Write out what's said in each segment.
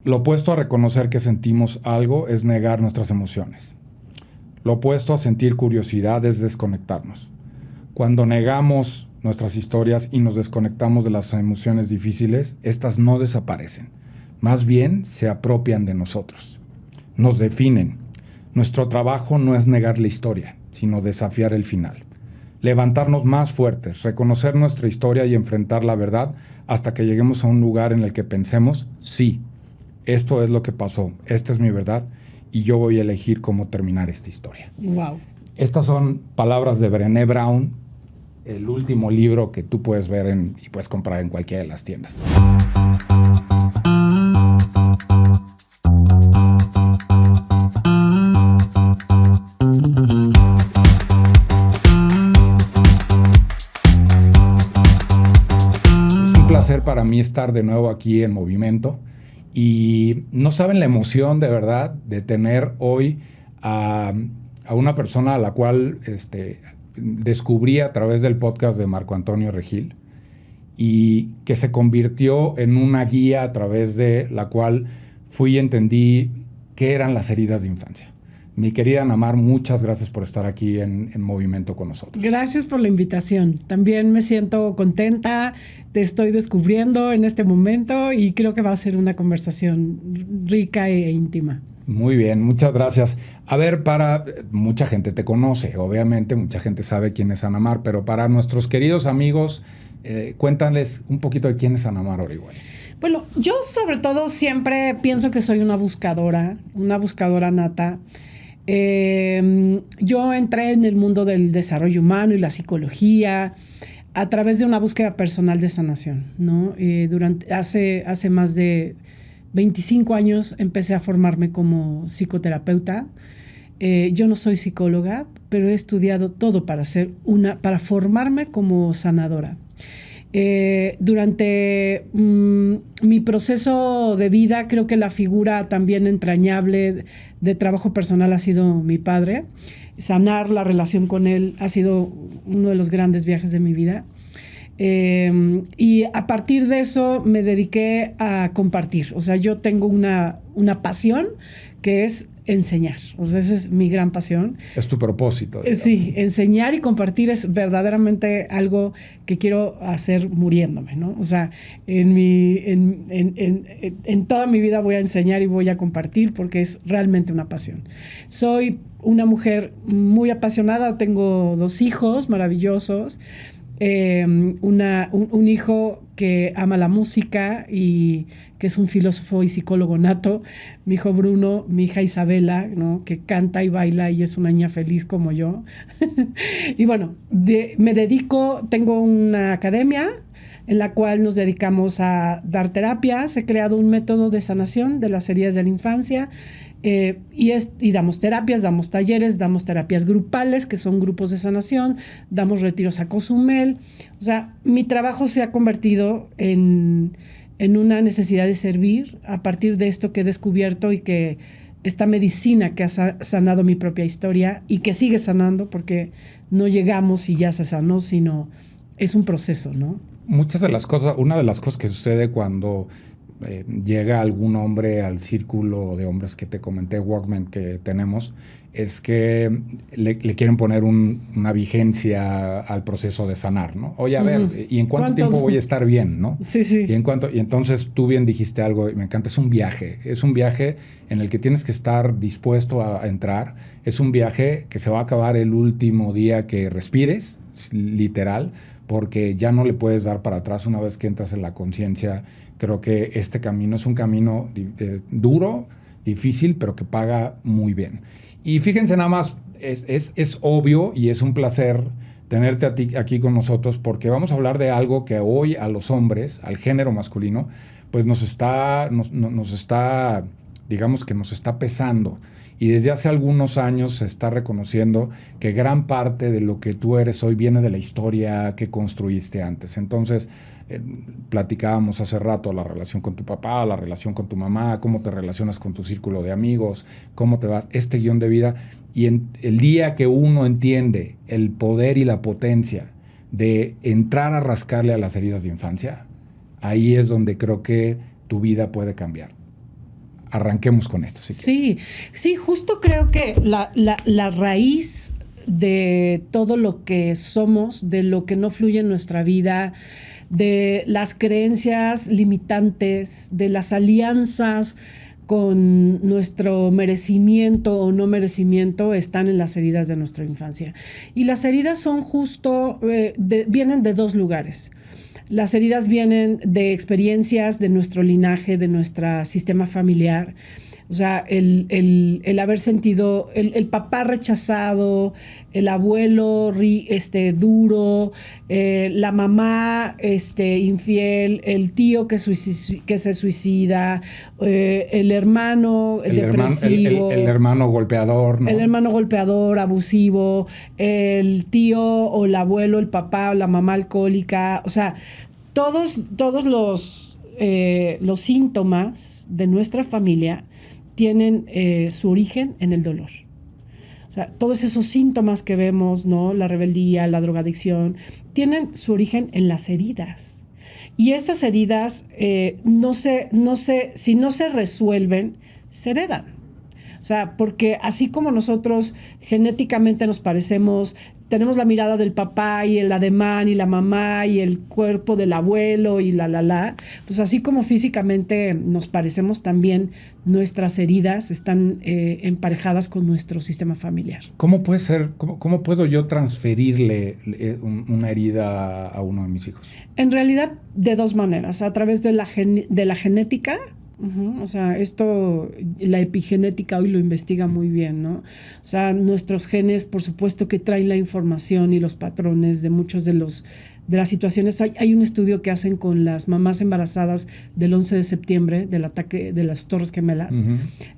Lo opuesto a reconocer que sentimos algo es negar nuestras emociones. Lo opuesto a sentir curiosidad es desconectarnos. Cuando negamos nuestras historias y nos desconectamos de las emociones difíciles, estas no desaparecen. Más bien se apropian de nosotros. Nos definen. Nuestro trabajo no es negar la historia, sino desafiar el final. Levantarnos más fuertes, reconocer nuestra historia y enfrentar la verdad hasta que lleguemos a un lugar en el que pensemos, sí, esto es lo que pasó, esta es mi verdad y yo voy a elegir cómo terminar esta historia. Wow. Estas son palabras de Brené Brown, el último libro que tú puedes ver y puedes comprar en cualquiera de las tiendas. Es un placer para mí estar de nuevo aquí en Movimiento. Y no saben la emoción de verdad de tener hoy a una persona a la cual descubrí a través del podcast de Marco Antonio Regil y que se convirtió en una guía a través de la cual fui y entendí qué eran las heridas de infancia. Mi querida Ana Mar, muchas gracias por estar aquí en Movimiento con nosotros. Gracias por la invitación. También me siento contenta, te estoy descubriendo en este momento y creo que va a ser una conversación rica e íntima. Muy bien, muchas gracias. A ver, mucha gente te conoce, obviamente, mucha gente sabe quién es Ana Mar, pero para nuestros queridos amigos, cuéntales un poquito de quién es Ana Mar Orihuela. Bueno, yo sobre todo siempre pienso que soy una buscadora nata. Yo entré en el mundo del desarrollo humano y la psicología a través de una búsqueda personal de sanación, ¿no? Hace más de 25 años empecé a formarme como psicoterapeuta. Yo no soy psicóloga, pero he estudiado todo para formarme como sanadora. Durante mi proceso de vida, creo que la figura también entrañable de trabajo personal ha sido mi padre. Sanar la relación con él ha sido uno de los grandes viajes de mi vida. Y a partir de eso me dediqué a compartir. O sea, yo tengo una pasión que es enseñar. O sea, esa es mi gran pasión. Es tu propósito. Digamos. Sí, enseñar y compartir es verdaderamente algo que quiero hacer muriéndome, ¿no? O sea, en toda mi vida voy a enseñar y voy a compartir porque es realmente una pasión. Soy una mujer muy apasionada, tengo 2 hijos maravillosos. Un hijo que ama la música y que es un filósofo y psicólogo nato, mi hijo Bruno, mi hija Isabela, ¿no? Que canta y baila y es una niña feliz como yo. Y bueno, tengo una academia en la cual nos dedicamos a dar terapias. He creado un método de sanación de las heridas de la infancia. Y damos terapias, damos talleres, damos terapias grupales, que son grupos de sanación, damos retiros a Cozumel. O sea, mi trabajo se ha convertido en una necesidad de servir a partir de esto que he descubierto y que esta medicina que ha sanado mi propia historia y que sigue sanando porque no llegamos y ya se sanó, sino es un proceso, ¿no? Una de las cosas que sucede cuando llega algún hombre al círculo de hombres que te comenté, Walkman, que tenemos, es que le quieren poner una vigencia al proceso de sanar, ¿no? Oye, a ver, ¿y en cuánto tiempo voy a estar bien, no? Sí, sí. Y entonces tú bien dijiste algo, y me encanta, es un viaje en el que tienes que estar dispuesto a entrar, es un viaje que se va a acabar el último día que respires, literal, porque ya no le puedes dar para atrás una vez que entras en la conciencia. Creo que este camino es un camino duro, difícil, pero que paga muy bien. Y fíjense nada más, es obvio y es un placer tenerte aquí con nosotros porque vamos a hablar de algo que hoy a los hombres, al género masculino, pues nos está, digamos que nos está pesando. Y desde hace algunos años se está reconociendo que gran parte de lo que tú eres hoy viene de la historia que construiste antes. Entonces, platicábamos hace rato la relación con tu papá, la relación con tu mamá, cómo te relacionas con tu círculo de amigos, cómo te vas, este guión de vida. Y el día que uno entiende el poder y la potencia de entrar a rascarle a las heridas de infancia, ahí es donde creo que tu vida puede cambiar. arranquemos con esto, si quieres. Sí, justo creo que la raíz de todo lo que somos, de lo que no fluye en nuestra vida, de las creencias limitantes, de las alianzas con nuestro merecimiento o no merecimiento, están en las heridas de nuestra infancia. Y las heridas son justo, vienen de dos lugares. Las heridas vienen de experiencias de nuestro linaje, de nuestro sistema familiar. O sea, el haber sentido el papá rechazado, el abuelo duro, la mamá infiel, el tío que se suicida, el hermano depresivo. El hermano golpeador, ¿no? El hermano golpeador, abusivo, el tío o el abuelo, el papá o la mamá alcohólica. O sea, todos los síntomas de nuestra familia tienen su origen en el dolor. O sea, todos esos síntomas que vemos, ¿no? La rebeldía, la drogadicción, tienen su origen en las heridas. Y esas heridas, si no se resuelven, se heredan. O sea, porque así como nosotros genéticamente nos parecemos, tenemos la mirada del papá y el ademán y la mamá y el cuerpo del abuelo y pues así como físicamente nos parecemos, también nuestras heridas están emparejadas con nuestro sistema familiar. ¿Cómo puede ser, cómo puedo yo transferirle una herida a uno de mis hijos? En realidad, de dos maneras: a través de la genética. O sea, esto, la epigenética hoy lo investiga muy bien, ¿no? O sea, nuestros genes, por supuesto que traen la información y los patrones de muchos de las situaciones. Hay un estudio que hacen con las mamás embarazadas del 11 de septiembre, del ataque de las Torres Gemelas.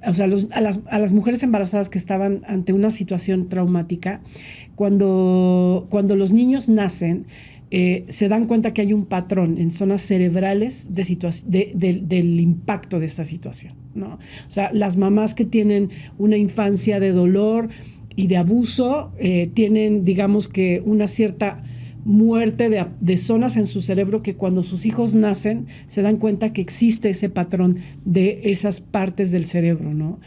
O sea, a las mujeres embarazadas que estaban ante una situación traumática, cuando los niños nacen, se dan cuenta que hay un patrón en zonas cerebrales del impacto de esta situación, ¿no? O sea, las mamás que tienen una infancia de dolor y de abuso tienen, digamos que, una cierta muerte de zonas en su cerebro que cuando sus hijos nacen se dan cuenta que existe ese patrón de esas partes del cerebro, ¿no?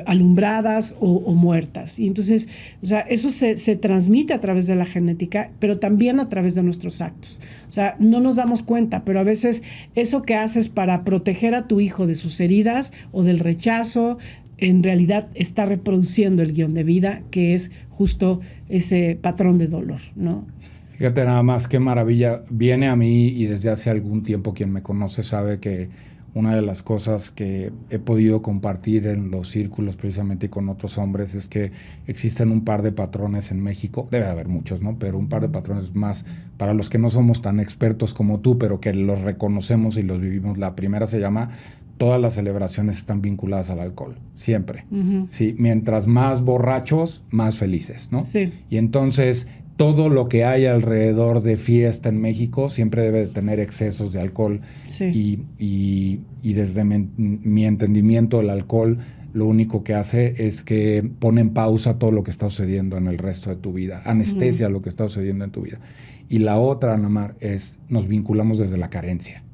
Alumbradas o muertas. Y entonces, o sea, eso se transmite a través de la genética, pero también a través de nuestros actos. O sea, no nos damos cuenta, pero a veces eso que haces para proteger a tu hijo de sus heridas o del rechazo, en realidad está reproduciendo el guión de vida, que es justo ese patrón de dolor, ¿no? Fíjate nada más qué maravilla. Viene a mí, y desde hace algún tiempo quien me conoce sabe que una de las cosas que he podido compartir en los círculos precisamente con otros hombres es que existen un par de patrones en México, debe haber muchos, ¿no? Pero un par de patrones más para los que no somos tan expertos como tú, pero que los reconocemos y los vivimos. La primera se llama: todas las celebraciones están vinculadas al alcohol, siempre. Sí, mientras más borrachos, más felices, ¿no? Sí. Y entonces todo lo que hay alrededor de fiesta en México siempre debe de tener excesos de alcohol. Sí. Y desde mi entendimiento, el alcohol lo único que hace es que pone en pausa todo lo que está sucediendo en el resto de tu vida, anestesia lo que está sucediendo en tu vida. Y la otra, Ana Mar, es nos vinculamos desde la carencia.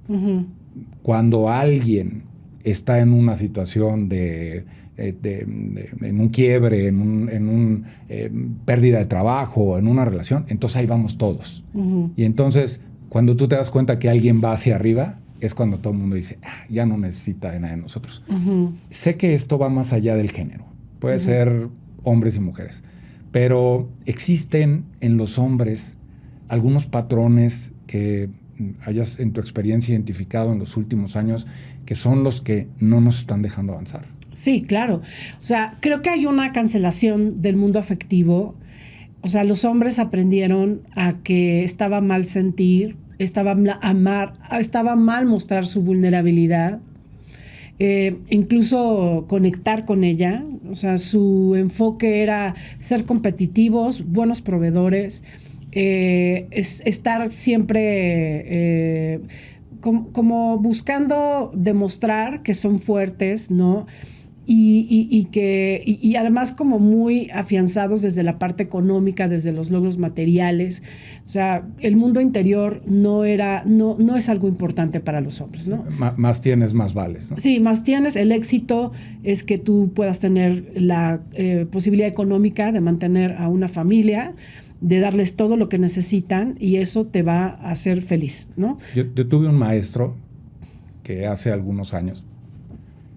Cuando alguien está en una situación en un quiebre, en un pérdida de trabajo, en una relación, entonces ahí vamos todos. Y entonces, cuando tú te das cuenta que alguien va hacia arriba, es cuando todo el mundo dice, ya no necesita de nada de nosotros. Sé que esto va más allá del género. Puede ser hombres y mujeres. Pero existen en los hombres algunos patrones que hayas en tu experiencia identificado en los últimos años que son los que no nos están dejando avanzar. Sí, claro. O sea, creo que hay una cancelación del mundo afectivo. O sea, los hombres aprendieron a que estaba mal sentir, estaba mal mostrar su vulnerabilidad, incluso conectar con ella. O sea, su enfoque era ser competitivos, buenos proveedores, estar siempre como buscando demostrar que son fuertes, ¿no? y además como muy afianzados desde la parte económica, desde los logros materiales. O sea, el mundo interior no es algo importante para los hombres, ¿no? Más tienes, más vales, ¿no? Sí, más tienes. El éxito es que tú puedas tener la posibilidad económica de mantener a una familia, de darles todo lo que necesitan, y eso te va a hacer feliz, ¿no? Yo tuve un maestro que hace algunos años,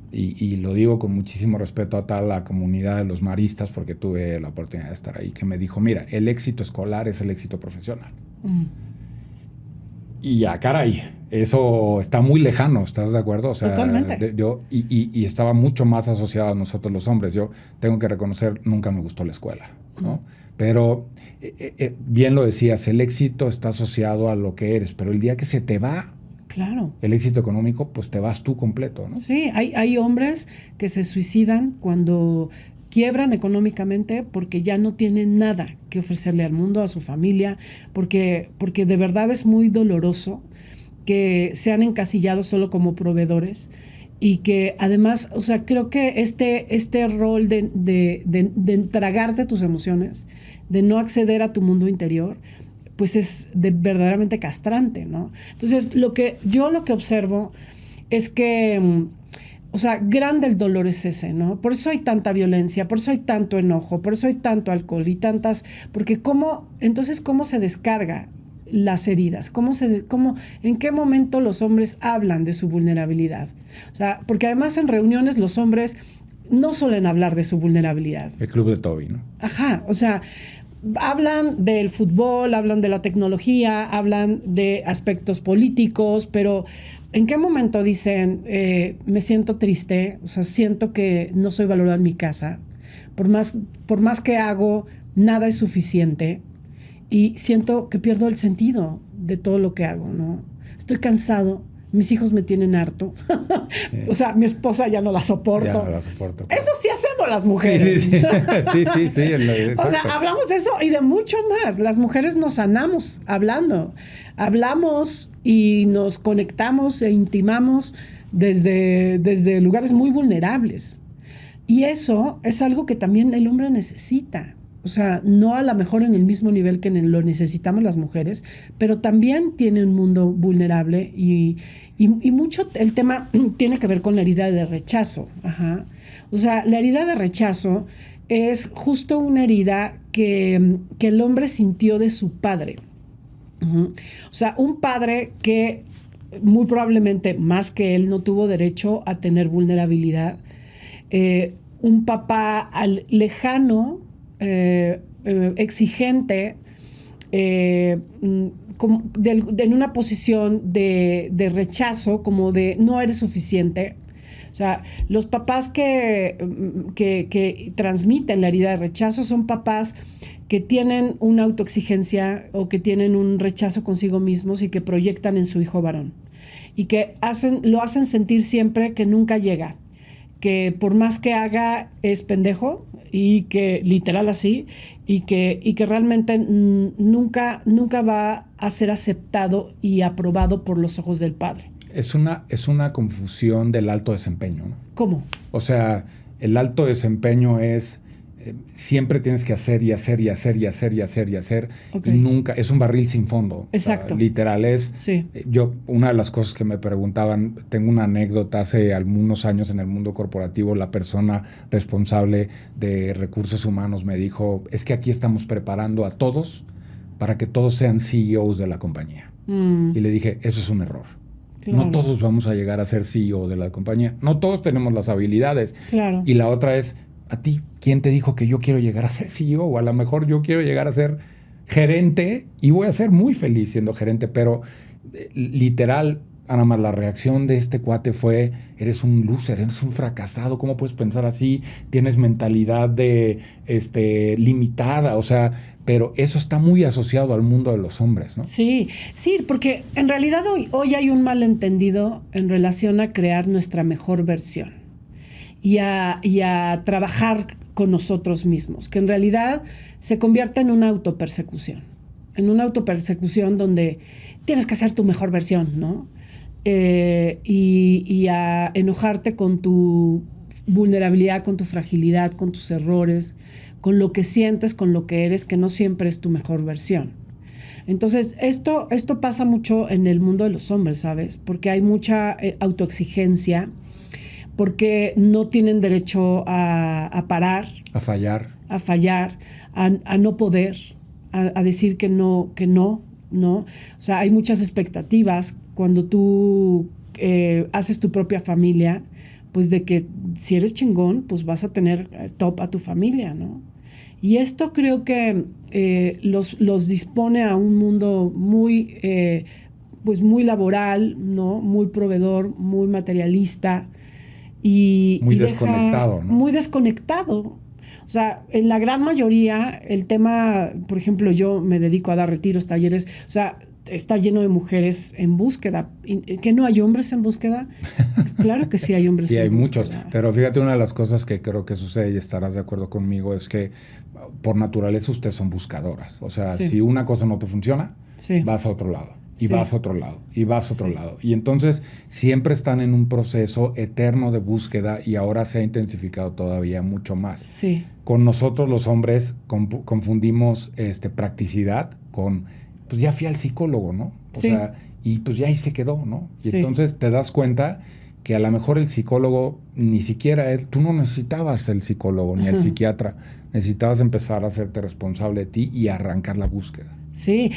y lo digo con muchísimo respeto a toda la comunidad de los maristas, porque tuve la oportunidad de estar ahí, que me dijo, mira, el éxito escolar es el éxito profesional. Y ya, caray, eso está muy lejano, ¿estás de acuerdo? O sea, totalmente. Y estaba mucho más asociado a nosotros los hombres. Yo tengo que reconocer, nunca me gustó la escuela, ¿no? Pero, bien lo decías, el éxito está asociado a lo que eres, pero el día que se te va, claro, el éxito económico, pues te vas tú completo, ¿no? Sí, hay hombres que se suicidan cuando quiebran económicamente porque ya no tienen nada que ofrecerle al mundo, a su familia, porque de verdad es muy doloroso que sean encasillados solo como proveedores, y que además, o sea, creo que este rol de tragarte tus emociones, de no acceder a tu mundo interior, pues es verdaderamente castrante, ¿no? Entonces, lo que observo es que, o sea, grande el dolor es ese, ¿no? Por eso hay tanta violencia, por eso hay tanto enojo, por eso hay tanto alcohol y tantas, porque entonces, ¿cómo se descarga las heridas? ¿En qué momento los hombres hablan de su vulnerabilidad? O sea, porque además en reuniones los hombres no suelen hablar de su vulnerabilidad. El club de Toby, ¿no? Ajá, o sea, hablan del fútbol, hablan de la tecnología, hablan de aspectos políticos, pero ¿en qué momento dicen, me siento triste, o sea, siento que no soy valorado en mi casa, por más que hago, nada es suficiente, y siento que pierdo el sentido de todo lo que hago, ¿no? Estoy cansado, mis hijos me tienen harto, sí. O sea, mi esposa ya no la soporto. Ya no la soporto. Claro. Eso sí hacemos las mujeres. Sí. O sea, hablamos de eso y de mucho más. Las mujeres nos sanamos hablando. Hablamos y nos conectamos e intimamos desde lugares muy vulnerables. Y eso es algo que también el hombre necesita. O sea, no a lo mejor en el mismo nivel que lo necesitamos las mujeres, pero también tiene un mundo vulnerable, y mucho el tema tiene que ver con la herida de rechazo. Ajá. O sea, la herida de rechazo es justo una herida que el hombre sintió de su padre. Uh-huh. O sea, un padre que muy probablemente más que él no tuvo derecho a tener vulnerabilidad. Un papá lejano, exigente, en una posición de rechazo, como de no eres suficiente. O sea, los papás que transmiten la herida de rechazo son papás que tienen una autoexigencia o que tienen un rechazo consigo mismos y que proyectan en su hijo varón. Y que lo hacen sentir siempre que nunca llega, que por más que haga es pendejo, y que literal así, y que realmente nunca va a ser aceptado y aprobado por los ojos del padre. Es una confusión del alto desempeño, ¿no? ¿Cómo? O sea, el alto desempeño es siempre tienes que hacer y hacer y hacer y hacer y hacer y hacer, okay. Y nunca, es un barril sin fondo. Exacto. O sea, literal es, sí. Una de las cosas que me preguntaban, tengo una anécdota, hace algunos años en el mundo corporativo, la persona responsable de recursos humanos me dijo, es que aquí estamos preparando a todos para que todos sean CEOs de la compañía. Y le dije, eso es un error. Claro. No todos vamos a llegar a ser CEO de la compañía, no todos tenemos las habilidades. Claro. Y la otra es, ¿a ti quién te dijo que yo quiero llegar a ser CEO? O a lo mejor yo quiero llegar a ser gerente y voy a ser muy feliz siendo gerente, pero literal, nada más la reacción de este cuate fue, eres un loser, eres un fracasado, ¿cómo puedes pensar así? Tienes mentalidad limitada, o sea, pero eso está muy asociado al mundo de los hombres, ¿no? Sí, porque en realidad hoy hay un malentendido en relación a crear nuestra mejor versión y a trabajar con nosotros mismos, que en realidad se convierte en una autopersecución donde tienes que hacer tu mejor versión, ¿no? Y a enojarte con tu vulnerabilidad, con tu fragilidad, con tus errores, con lo que sientes, con lo que eres, que no siempre es tu mejor versión. Entonces, esto pasa mucho en el mundo de los hombres, ¿sabes? Porque hay mucha autoexigencia, porque no tienen derecho a parar. A fallar. A fallar, a no poder, a decir que no, ¿no? O sea, hay muchas expectativas cuando tú haces tu propia familia, pues de que si eres chingón, pues vas a tener top a tu familia, ¿no? Y esto creo que los dispone a un mundo muy, pues muy laboral, ¿no? Muy proveedor, muy materialista muy desconectado, ¿no? Muy desconectado. O sea, en la gran mayoría, el tema, por ejemplo, yo me dedico a dar retiros, talleres, o sea, está lleno de mujeres en búsqueda. ¿Que no hay hombres en búsqueda? Claro que sí hay hombres sí, en búsqueda. Sí, hay muchos. Pero fíjate, una de las cosas que creo que sucede, y estarás de acuerdo conmigo, es que por naturaleza ustedes son buscadoras. O sea, si una cosa no te funciona, vas a otro lado. Y vas a otro lado, y vas a otro lado. Y entonces siempre están en un proceso eterno de búsqueda y ahora se ha intensificado todavía mucho más. Sí. Con nosotros los hombres confundimos practicidad con, pues ya fui al psicólogo, ¿no? O sea, y pues ya ahí se quedó, ¿no? Y entonces te das cuenta que a lo mejor el psicólogo ni siquiera tú no necesitabas el psicólogo ni el psiquiatra, necesitabas empezar a hacerte responsable de ti y arrancar la búsqueda. Sí,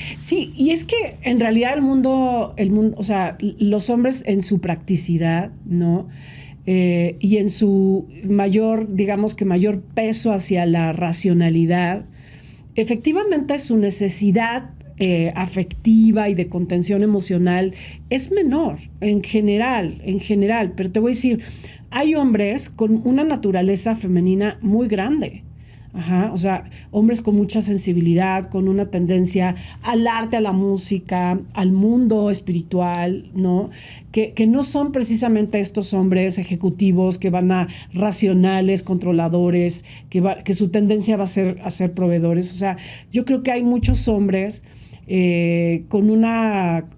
y es que en realidad el mundo, o sea, los hombres en su practicidad, ¿no? Y en su mayor peso hacia la racionalidad, efectivamente su necesidad afectiva y de contención emocional es menor en general, pero te voy a decir, hay hombres con una naturaleza femenina muy grande. Ajá, o sea, hombres con mucha sensibilidad, con una tendencia al arte, a la música, al mundo espiritual, ¿no? Que no son precisamente estos hombres ejecutivos que van a racionales, controladores, que su tendencia va a ser proveedores. O sea, yo creo que hay muchos hombres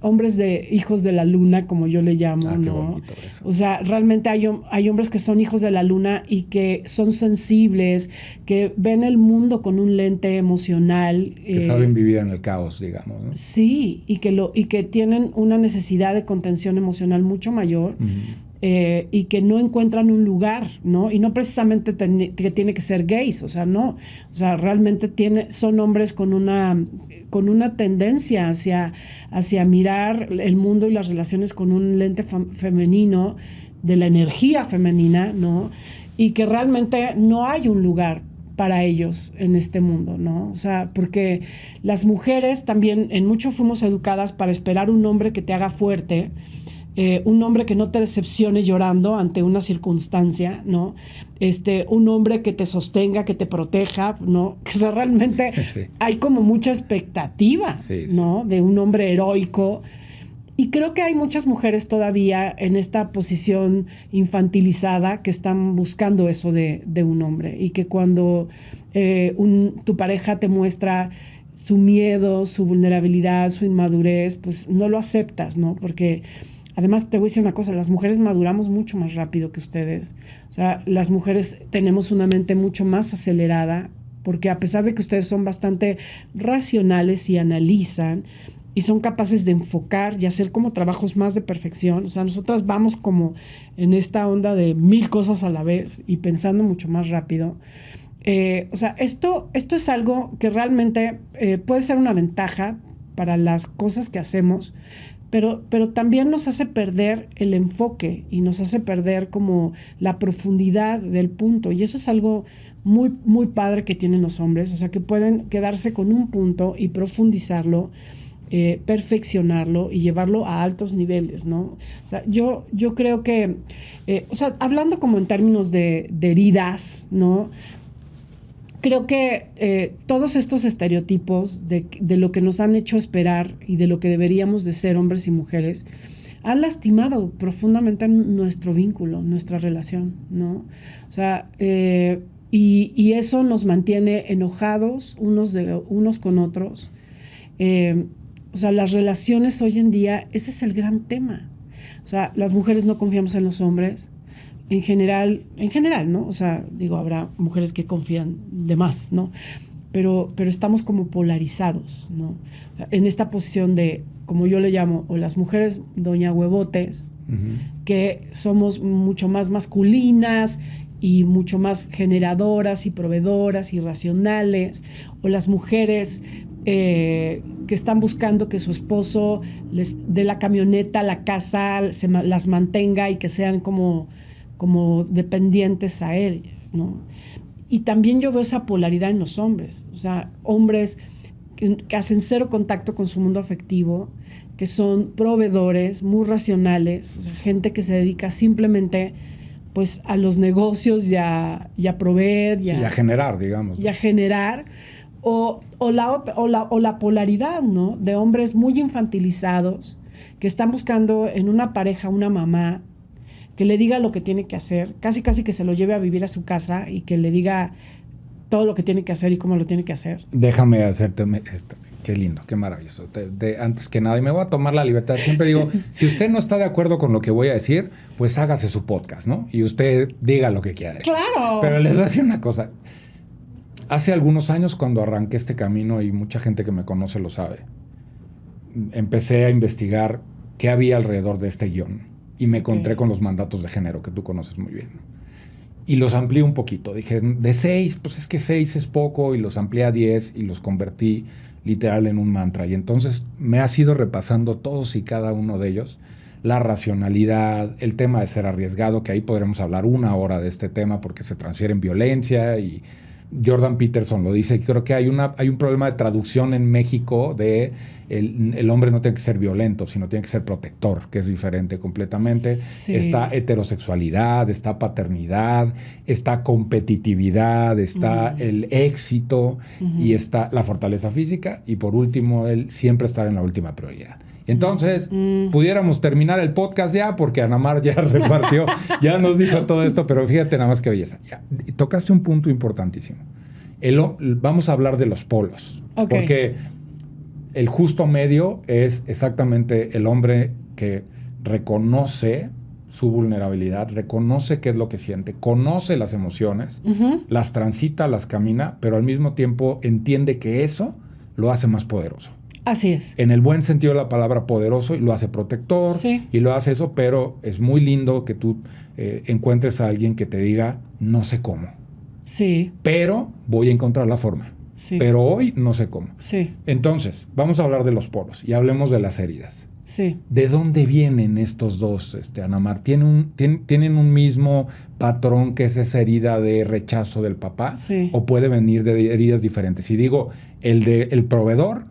hombres de hijos de la luna, como yo le llamo, qué ¿no? bonito eso. O sea, realmente hay hombres que son hijos de la luna y que son sensibles, que ven el mundo con un lente emocional. Que saben vivir en el caos, digamos, ¿no? Sí, y que tienen una necesidad de contención emocional mucho mayor. Y que no encuentran un lugar, ¿no? Y no precisamente que tiene que ser gays, o sea, no. O sea, realmente son hombres con una tendencia hacia mirar el mundo y las relaciones con un lente femenino, de la energía femenina, ¿no? Y que realmente no hay un lugar para ellos en este mundo, ¿no? O sea, porque las mujeres también en mucho fuimos educadas para esperar un hombre que te haga fuerte, un hombre que no te decepcione llorando ante una circunstancia, ¿no? Un hombre que te sostenga, que te proteja, ¿no? Que, o sea, realmente hay como mucha expectativa, ¿no? De un hombre heroico. Y creo que hay muchas mujeres todavía en esta posición infantilizada que están buscando eso de un hombre. Y que cuando tu pareja te muestra su miedo, su vulnerabilidad, su inmadurez, pues no lo aceptas, ¿no? Porque además, te voy a decir una cosa, las mujeres maduramos mucho más rápido que ustedes. O sea, las mujeres tenemos una mente mucho más acelerada, porque a pesar de que ustedes son bastante racionales y analizan, y son capaces de enfocar y hacer como trabajos más de perfección, o sea, nosotras vamos como en esta onda de 1000 cosas a la vez y pensando mucho más rápido. O sea, esto es algo que realmente puede ser una ventaja para las cosas que hacemos, pero también nos hace perder el enfoque y nos hace perder como la profundidad del punto. Y eso es algo muy, muy padre que tienen los hombres, o sea, que pueden quedarse con un punto y profundizarlo, perfeccionarlo y llevarlo a altos niveles, ¿no? O sea, yo creo que, o sea, hablando como en términos de heridas, ¿no? Creo que todos estos estereotipos de lo que nos han hecho esperar y de lo que deberíamos de ser hombres y mujeres han lastimado profundamente nuestro vínculo, nuestra relación, ¿no? O sea, y eso nos mantiene enojados unos con otros. O sea, las relaciones hoy en día, ese es el gran tema. O sea, las mujeres no confiamos en los hombres, en general, ¿no? O sea, digo, habrá mujeres que confían de más, ¿no? Pero estamos como polarizados, ¿no? O sea, en esta posición de, como yo le llamo, o las mujeres doña huevotes, que somos mucho más masculinas y mucho más generadoras y proveedoras y racionales, o las mujeres que están buscando que su esposo les dé la camioneta, la casa, las mantenga y que sean como dependientes a él, ¿no? Y también yo veo esa polaridad en los hombres, o sea, hombres que hacen cero contacto con su mundo afectivo, que son proveedores, muy racionales, o sea, gente que se dedica simplemente pues a los negocios y a proveer y a generar, digamos. Y a generar, o la polaridad, ¿no? De hombres muy infantilizados que están buscando en una pareja una mamá que le diga lo que tiene que hacer, casi que se lo lleve a vivir a su casa y que le diga todo lo que tiene que hacer y cómo lo tiene que hacer. Déjame hacerte esto. Qué lindo, qué maravilloso. Antes que nada, y me voy a tomar la libertad, siempre digo, si usted no está de acuerdo con lo que voy a decir, pues hágase su podcast, ¿no? Y usted diga lo que quiera decir. ¡Claro! Pero les voy a decir una cosa. Hace algunos años, cuando arranqué este camino, y mucha gente que me conoce lo sabe, empecé a investigar qué había alrededor de este guión. Y me encontré con los mandatos de género, que tú conoces muy bien, ¿no? Y los amplié un poquito. Dije, de 6, pues es que 6 es poco, y los amplié a 10 y los convertí literal en un mantra. Y entonces me has ido repasando todos y cada uno de ellos. La racionalidad, el tema de ser arriesgado, que ahí podremos hablar 1 hora de este tema porque se transfiere en violencia, y Jordan Peterson lo dice. Creo que hay un problema de traducción en México de el hombre no tiene que ser violento, sino tiene que ser protector, que es diferente completamente. Sí. Está heterosexualidad, está paternidad, está competitividad, está el éxito y está la fortaleza física, y por último, el siempre estar en la última prioridad. Entonces, pudiéramos terminar el podcast ya, porque Ana Mar ya repartió, ya nos dijo todo esto, pero fíjate nada más qué belleza. Ya, tocaste un punto importantísimo. Vamos a hablar de los polos, porque el justo medio es exactamente el hombre que reconoce su vulnerabilidad, reconoce qué es lo que siente, conoce las emociones, las transita, las camina, pero al mismo tiempo entiende que eso lo hace más poderoso. Así es. En el buen sentido de la palabra poderoso, y lo hace protector, sí, y lo hace eso, pero es muy lindo que tú encuentres a alguien que te diga, no sé cómo. Sí. Pero voy a encontrar la forma. Sí. Pero hoy no sé cómo. Sí. Entonces, vamos a hablar de los polos y hablemos de las heridas. Sí. ¿De dónde vienen estos dos, Ana Mar? ¿Tienen un mismo patrón, que es esa herida de rechazo del papá? Sí. ¿O puede venir de heridas diferentes? Y digo, el proveedor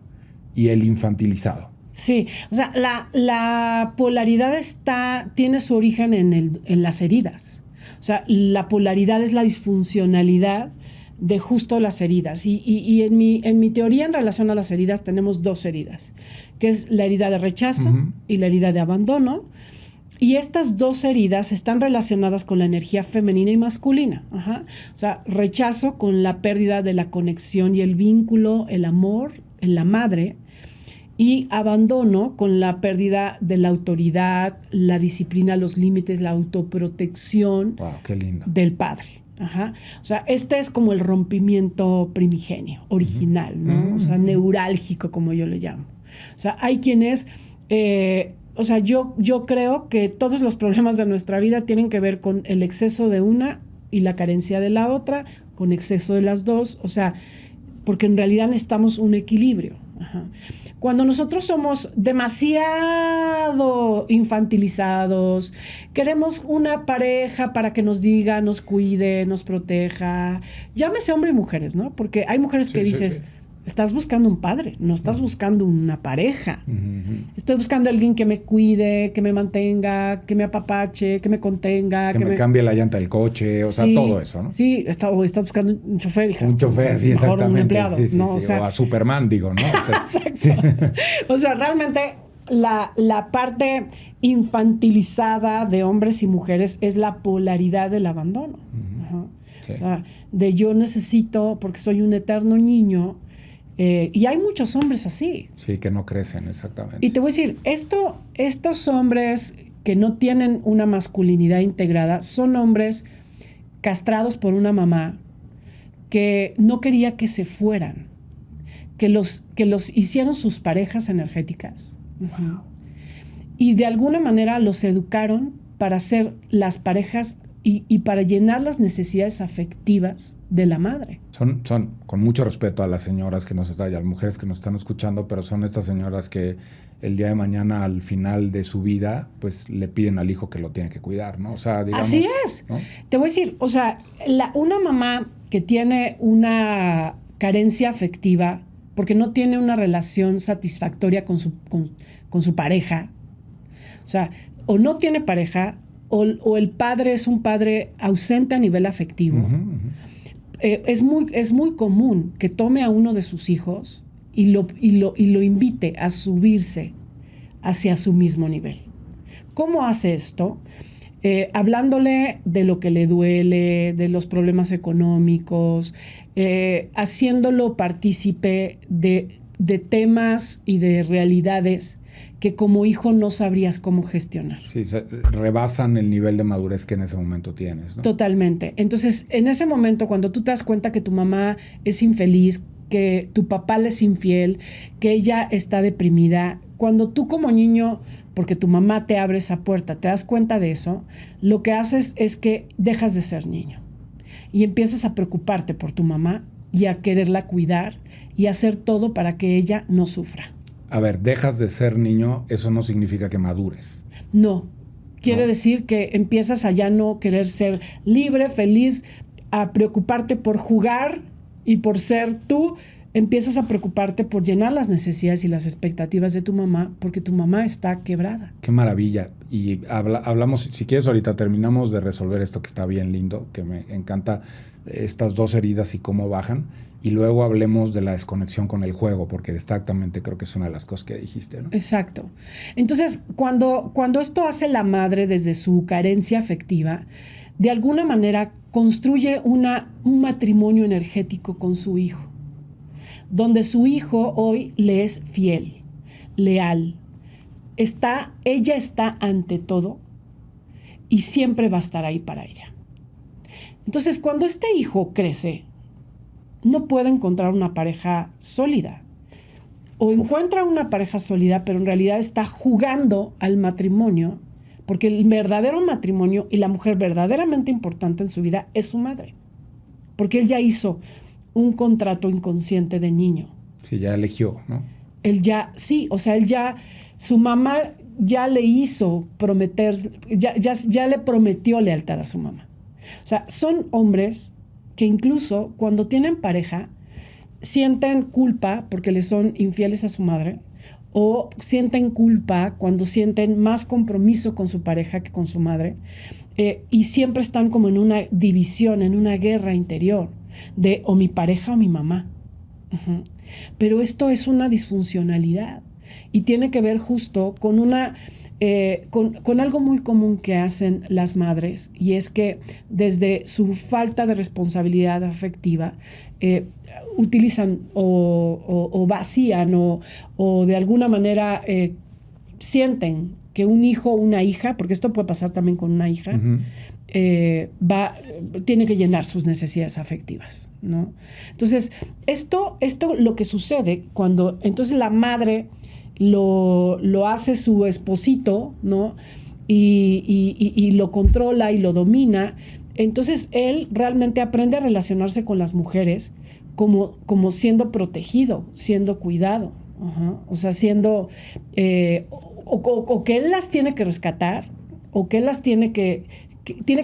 y el infantilizado. Sí, o sea, la polaridad tiene su origen en las heridas. O sea, la polaridad es la disfuncionalidad de justo las heridas. Y en mi teoría en relación a las heridas tenemos 2 heridas, que es la herida de rechazo y la herida de abandono. Y estas 2 heridas están relacionadas con la energía femenina y masculina. O sea, rechazo con la pérdida de la conexión y el vínculo, el amor en la madre, y abandono con la pérdida de la autoridad, la disciplina, los límites, la autoprotección del padre. O sea, este es como el rompimiento primigenio, original, ¿no? O sea, neurálgico, como yo le llamo. O sea, hay quienes... o sea, yo creo que todos los problemas de nuestra vida tienen que ver con el exceso de una y la carencia de la otra, con exceso de las dos, o sea, porque en realidad necesitamos un equilibrio. Cuando nosotros somos demasiado infantilizados, queremos una pareja para que nos diga, nos cuide, nos proteja, llámese hombre y mujeres, ¿no? Porque hay mujeres que dices... Estás buscando un padre, no estás buscando una pareja. Estoy buscando a alguien que me cuide, que me mantenga, que me apapache, que me contenga. Que me cambie la llanta del coche, o sea, todo eso, ¿no? Sí, o estás buscando un chofer, hija. Un chofer, sí, exactamente. Un empleado, sí, ¿no? O sea, o a Superman, digo, ¿no? Exacto. Sí. O sea, realmente la parte infantilizada de hombres y mujeres es la polaridad del abandono. Sí. O sea, de yo necesito, porque soy un eterno niño. Y hay muchos hombres así. Sí, que no crecen, exactamente. Y te voy a decir, estos hombres que no tienen una masculinidad integrada son hombres castrados por una mamá que no quería que se fueran, que los hicieron sus parejas energéticas. Uh-huh. Y de alguna manera los educaron para ser las parejas y para llenar las necesidades afectivas de la madre. Son, con mucho respeto a las señoras que nos están, y a las mujeres que nos están escuchando, pero son estas señoras que el día de mañana, al final de su vida, pues le piden al hijo que lo tiene que cuidar, ¿no? O sea, digamos, así es. ¿No? Te voy a decir, o sea, una mamá que tiene una carencia afectiva porque no tiene una relación satisfactoria con su pareja, o sea, o no tiene pareja, o el padre es un padre ausente a nivel afectivo. Uh-huh, uh-huh. Es muy común que tome a uno de sus hijos y lo invite a subirse hacia su mismo nivel. ¿Cómo hace esto? Hablándole de lo que le duele, de los problemas económicos, haciéndolo partícipe de temas y de realidades que como hijo no sabrías cómo gestionar. Sí, rebasan el nivel de madurez que en ese momento tienes, ¿no? Totalmente. Entonces, en ese momento, cuando tú te das cuenta que tu mamá es infeliz, que tu papá le es infiel, que ella está deprimida, cuando tú como niño, porque tu mamá te abre esa puerta, te das cuenta de eso, lo que haces es que dejas de ser niño y empiezas a preocuparte por tu mamá y a quererla cuidar y hacer todo para que ella no sufra. A ver, dejas de ser niño, eso no significa que madures. No, quiere decir que empiezas a ya no querer ser libre, feliz, a preocuparte por jugar y por ser tú, empiezas a preocuparte por llenar las necesidades y las expectativas de tu mamá porque tu mamá está quebrada. Qué maravilla. Y hablamos, si quieres ahorita terminamos de resolver esto que está bien lindo, que me encanta estas dos heridas y cómo bajan. Y luego hablemos de la desconexión con el juego, porque exactamente creo que es una de las cosas que dijiste, ¿no? Exacto. Entonces, cuando esto hace la madre desde su carencia afectiva, de alguna manera construye un matrimonio energético con su hijo, donde su hijo hoy le es fiel, leal. Ella está ante todo y siempre va a estar ahí para ella. Entonces, cuando este hijo crece, no puede encontrar una pareja sólida. O encuentra una pareja sólida, pero en realidad está jugando al matrimonio, porque el verdadero matrimonio y la mujer verdaderamente importante en su vida es su madre. Porque él ya hizo un contrato inconsciente de niño. Sí, ya eligió, ¿no? Su mamá ya le hizo prometer, ya le prometió lealtad a su mamá. O sea, son hombres que incluso cuando tienen pareja sienten culpa porque le son infieles a su madre, o sienten culpa cuando sienten más compromiso con su pareja que con su madre, y siempre están como en una división, en una guerra interior de o mi pareja o mi mamá. Uh-huh. Pero esto es una disfuncionalidad y tiene que ver justo con con algo muy común que hacen las madres, y es que desde su falta de responsabilidad afectiva utilizan o vacían o de alguna manera sienten que un hijo o una hija, porque esto puede pasar también con una hija, uh-huh. Tiene que llenar sus necesidades afectivas, ¿no? Entonces, esto lo que sucede cuando entonces la madre lo hace su esposito, ¿no? Y lo controla y lo domina. Entonces él realmente aprende a relacionarse con las mujeres como siendo protegido, siendo cuidado. Uh-huh. O sea, siendo... o que él las tiene que rescatar, o que él las tiene que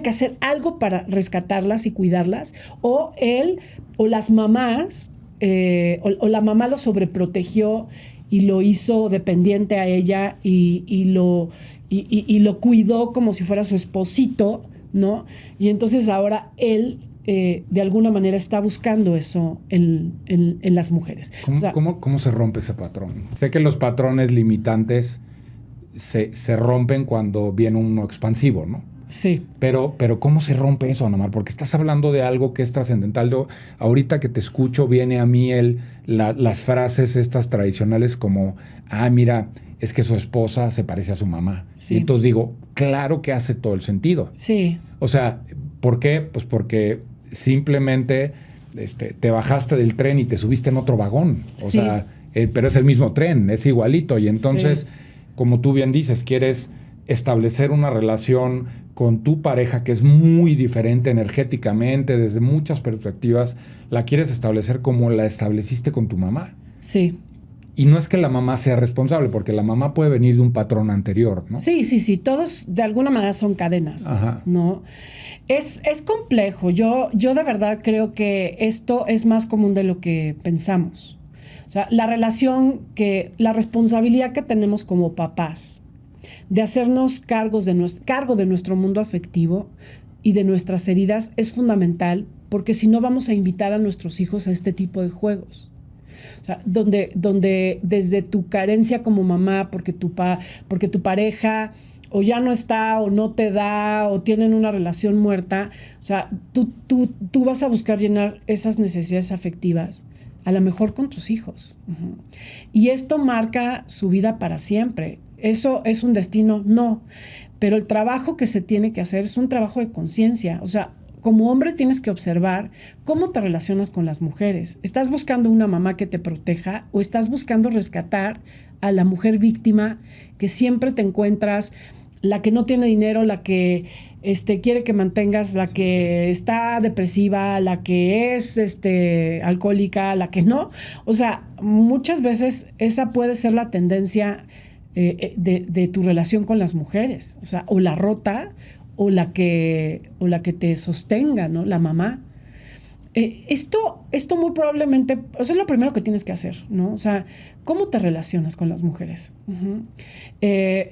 hacer algo para rescatarlas y cuidarlas, o él o las mamás, o la mamá lo sobreprotegió y lo hizo dependiente a ella y lo cuidó como si fuera su esposito, ¿no? Y entonces ahora él, de alguna manera, está buscando eso en las mujeres. ¿Cómo se rompe ese patrón? Sé que los patrones limitantes se rompen cuando viene uno expansivo, ¿no? Sí. Pero ¿cómo se rompe eso, Ana Mar? Porque estás hablando de algo que es trascendental. Ahorita que te escucho, viene a mí las frases estas tradicionales como, mira, es que su esposa se parece a su mamá. Sí. Y entonces digo, claro que hace todo el sentido. Sí. O sea, ¿por qué? Pues porque simplemente te bajaste del tren y te subiste en otro vagón. O sea, pero es el mismo tren, es igualito. Y entonces, como tú bien dices, quieres establecer una relación con tu pareja que es muy diferente energéticamente, desde muchas perspectivas, la quieres establecer como la estableciste con tu mamá. Sí. Y no es que la mamá sea responsable, porque la mamá puede venir de un patrón anterior, ¿no? Sí. Todos de alguna manera son cadenas, Ajá. ¿no? Es complejo. Yo de verdad creo que esto es más común de lo que pensamos. O sea, la responsabilidad que tenemos como papás de hacernos cargo de nuestro mundo afectivo y de nuestras heridas es fundamental, porque si no vamos a invitar a nuestros hijos a este tipo de juegos. O sea, donde desde tu carencia como mamá, porque tu pareja o ya no está, o no te da, o tienen una relación muerta, o sea, tú vas a buscar llenar esas necesidades afectivas, a lo mejor con tus hijos. Uh-huh. Y esto marca su vida para siempre. ¿Eso es un destino? No. Pero el trabajo que se tiene que hacer es un trabajo de conciencia. O sea, como hombre tienes que observar cómo te relacionas con las mujeres. ¿Estás buscando una mamá que te proteja o estás buscando rescatar a la mujer víctima que siempre te encuentras, la que no tiene dinero, la que quiere que mantengas, la que está depresiva, la que es alcohólica, la que no? O sea, muchas veces esa puede ser la tendencia de tu relación con las mujeres. O sea, o la rota o la que te sostenga, ¿no? La mamá. Esto muy probablemente, o sea, es lo primero que tienes que hacer, ¿no? O sea, ¿cómo te relacionas con las mujeres? Uh-huh.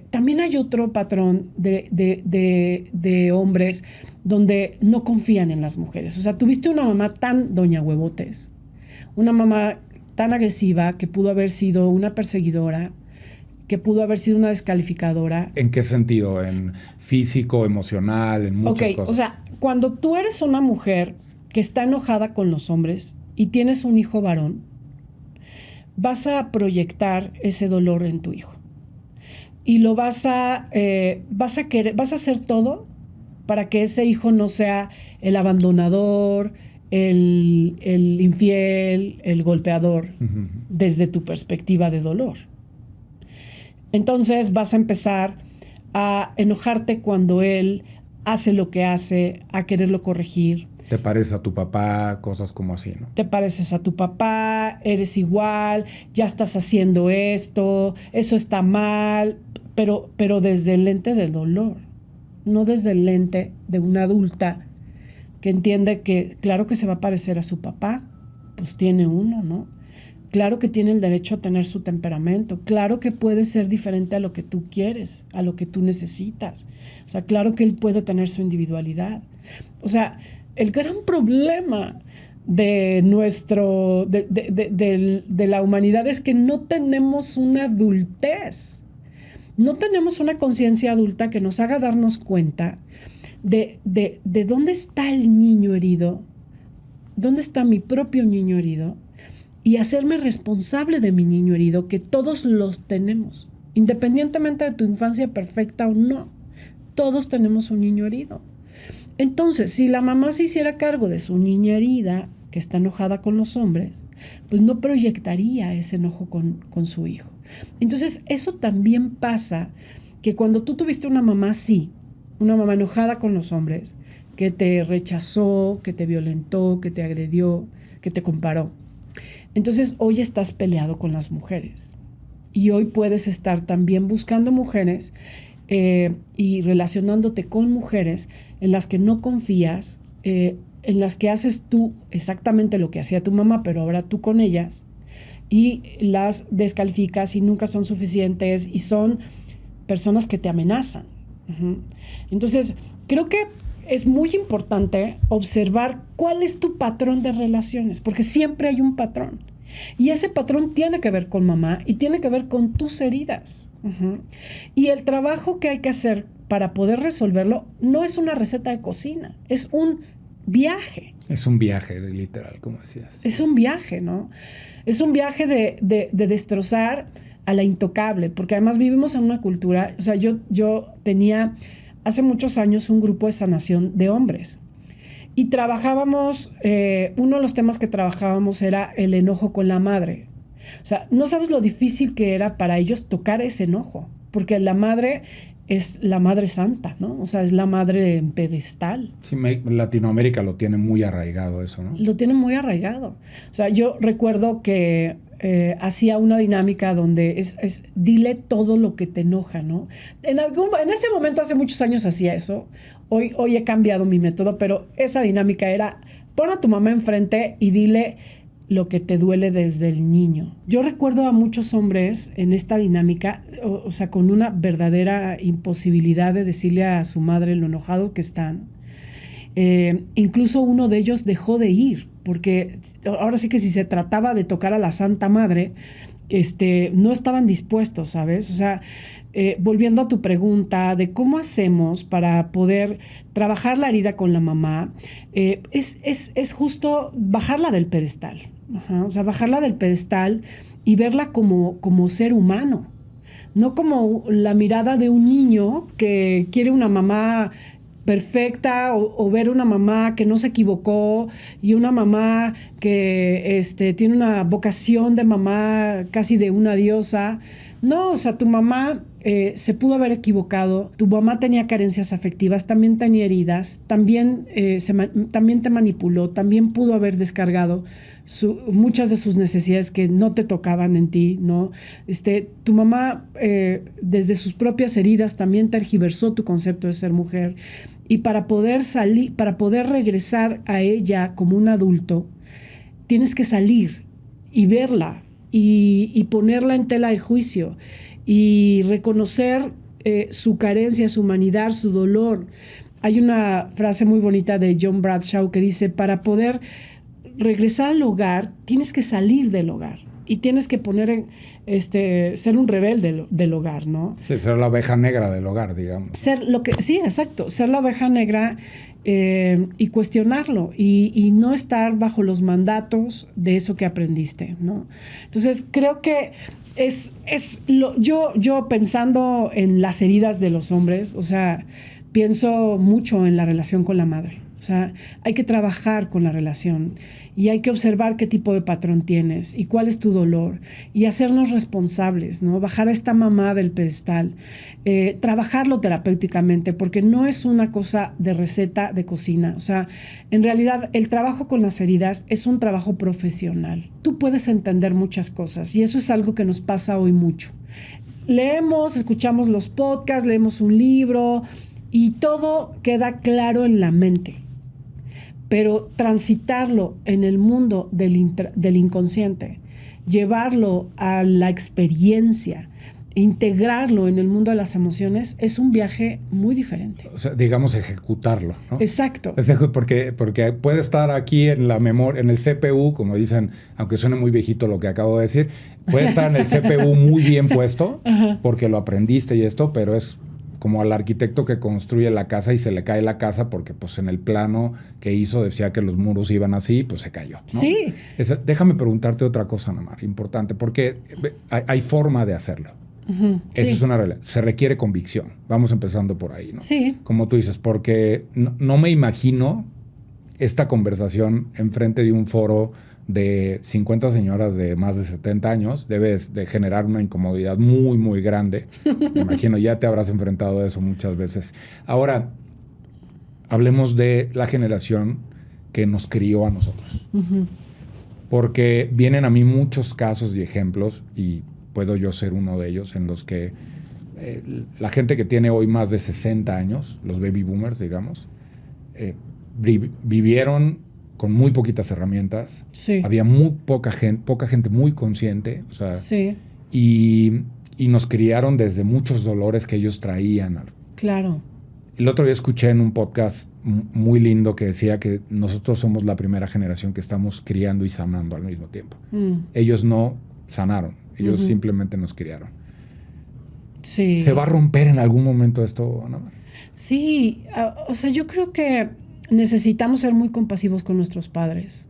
También hay otro patrón de hombres donde no confían en las mujeres. O sea, tuviste una mamá tan doña huevotes, una mamá tan agresiva que pudo haber sido una perseguidora, que pudo haber sido una descalificadora. ¿En qué sentido? ¿En físico, emocional, en muchas cosas? O sea, cuando tú eres una mujer que está enojada con los hombres y tienes un hijo varón, vas a proyectar ese dolor en tu hijo. Y lo vas a hacer todo para que ese hijo no sea el abandonador, el infiel, el golpeador, uh-huh, desde tu perspectiva de dolor. Entonces vas a empezar a enojarte cuando él hace lo que hace, a quererlo corregir. Te pareces a tu papá, cosas como así, ¿no? Te pareces a tu papá, eres igual, ya estás haciendo esto, eso está mal, pero desde el lente del dolor, no desde el lente de una adulta que entiende que claro que se va a parecer a su papá, pues tiene uno, ¿no? Claro que tiene el derecho a tener su temperamento, claro que puede ser diferente a lo que tú quieres, a lo que tú necesitas. O sea, claro que él puede tener su individualidad. O sea, el gran problema de la humanidad es que no tenemos una adultez, no tenemos una conciencia adulta que nos haga darnos cuenta de dónde está el niño herido, dónde está mi propio niño herido, y hacerme responsable de mi niño herido, que todos los tenemos, independientemente de tu infancia perfecta o no. Todos tenemos un niño herido. Entonces, si la mamá se hiciera cargo de su niña herida, que está enojada con los hombres, pues no proyectaría ese enojo con su hijo. Entonces, eso también pasa, que cuando tú tuviste una mamá así, una mamá enojada con los hombres, que te rechazó, que te violentó, que te agredió, que te comparó, entonces hoy estás peleado con las mujeres. Y hoy puedes estar también buscando mujeres y relacionándote con mujeres en las que no confías, en las que haces tú exactamente lo que hacía tu mamá, pero ahora tú con ellas, y las descalificas y nunca son suficientes y son personas que te amenazan. Uh-huh. Entonces, creo que es muy importante observar cuál es tu patrón de relaciones, porque siempre hay un patrón. Y ese patrón tiene que ver con mamá y tiene que ver con tus heridas. Uh-huh. Y el trabajo que hay que hacer para poder resolverlo no es una receta de cocina, es un viaje. Es un viaje, literal, como decías. Es un viaje, ¿no? Es un viaje de destrozar a la intocable, porque además vivimos en una cultura, o sea, yo tenía hace muchos años un grupo de sanación de hombres y trabajábamos, uno de los temas que trabajábamos era el enojo con la madre. O sea, no sabes lo difícil que era para ellos tocar ese enojo, porque la madre es la madre santa, ¿no? O sea, es la madre en pedestal. Sí, Latinoamérica lo tiene muy arraigado eso, ¿no? Lo tiene muy arraigado. O sea, yo recuerdo que hacía una dinámica donde es dile todo lo que te enoja, ¿no? En ese momento, hace muchos años hacía eso. Hoy he cambiado mi método, pero esa dinámica era pon a tu mamá enfrente y dile lo que te duele desde el niño. Yo recuerdo a muchos hombres en esta dinámica, o sea, con una verdadera imposibilidad de decirle a su madre lo enojado que están. Incluso uno de ellos dejó de ir, porque ahora sí que si se trataba de tocar a la Santa Madre, no estaban dispuestos, ¿sabes? O sea, volviendo a tu pregunta de cómo hacemos para poder trabajar la herida con la mamá, es justo bajarla del pedestal. Ajá, o sea, bajarla del pedestal y verla como ser humano, no como la mirada de un niño que quiere una mamá perfecta o ver una mamá que no se equivocó y una mamá que tiene una vocación de mamá casi de una diosa. No, o sea, tu mamá se pudo haber equivocado, tu mamá tenía carencias afectivas, también tenía heridas, también te manipuló, también pudo haber descargado muchas de sus necesidades que no te tocaban en ti, ¿no? Tu mamá, desde sus propias heridas, también tergiversó tu concepto de ser mujer. Y para poder regresar a ella como un adulto, tienes que salir y verla y ponerla en tela de juicio y reconocer su carencia, su humanidad, su dolor. Hay una frase muy bonita de John Bradshaw que dice, para poder regresar al hogar, tienes que salir del hogar y tienes que ser un rebelde del hogar, ¿no? Sí, ser la oveja negra del hogar, digamos. Sí, exacto, ser la oveja negra y cuestionarlo y no estar bajo los mandatos de eso que aprendiste, ¿no? Entonces, creo que yo pensando en las heridas de los hombres, o sea, pienso mucho en la relación con la madre. O sea, hay que trabajar con la relación y hay que observar qué tipo de patrón tienes y cuál es tu dolor y hacernos responsables, ¿no? Bajar a esta mamá del pedestal, trabajarlo terapéuticamente, porque no es una cosa de receta de cocina. O sea, en realidad el trabajo con las heridas es un trabajo profesional. Tú puedes entender muchas cosas y eso es algo que nos pasa hoy mucho. Leemos, escuchamos los podcasts, leemos un libro y todo queda claro en la mente. Pero transitarlo en el mundo del inconsciente, llevarlo a la experiencia, integrarlo en el mundo de las emociones, es un viaje muy diferente. O sea, digamos, ejecutarlo, ¿no? Exacto. Porque puede estar aquí en la memoria, en el CPU, como dicen, aunque suene muy viejito lo que acabo de decir, puede estar en el CPU muy bien puesto, porque lo aprendiste y esto, pero es como al arquitecto que construye la casa y se le cae la casa porque pues en el plano que hizo decía que los muros iban así, pues se cayó, ¿no? Sí. Déjame preguntarte otra cosa, Ana Mar, importante, porque hay forma de hacerlo. Esa es una realidad. Se requiere convicción. Vamos empezando por ahí, ¿no? Sí. Como tú dices, porque no me imagino esta conversación enfrente de un foro de 50 señoras de más de 70 años. Debes de generar una incomodidad muy, muy grande. Me imagino, ya te habrás enfrentado a eso muchas veces. Ahora, hablemos de la generación que nos crió a nosotros. Porque vienen a mí muchos casos y ejemplos, y puedo yo ser uno de ellos, en los que la gente que tiene hoy más de 60 años, los baby boomers, digamos, vivieron con muy poquitas herramientas. Sí. Había muy poca gente muy consciente, o sea, sí. y nos criaron desde muchos dolores que ellos traían. Claro. El otro día escuché en un podcast muy lindo que decía que nosotros somos la primera generación que estamos criando y sanando al mismo tiempo. Ellos no sanaron, ellos simplemente nos criaron. Sí. ¿Se va a romper en algún momento esto, Ana Mar? Sí, o sea, yo creo que necesitamos ser muy compasivos con nuestros padres,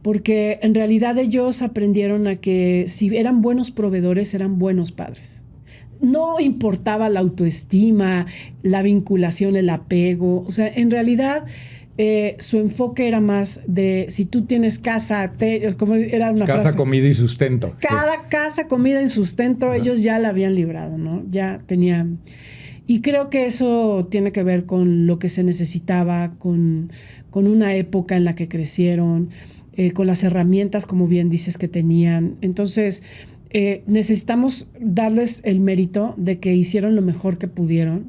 porque en realidad ellos aprendieron a que si eran buenos proveedores, eran buenos padres. No importaba la autoestima, la vinculación, el apego. O sea, en realidad su enfoque era más de si tú tienes casa, como era una casa, frase, comida y sustento. Cada casa, comida y sustento, ajá, ellos ya la habían librado, ¿no? Ya tenían... Y creo que eso tiene que ver con lo que se necesitaba, con una época en la que crecieron, con las herramientas, como bien dices, que tenían. Entonces, necesitamos darles el mérito de que hicieron lo mejor que pudieron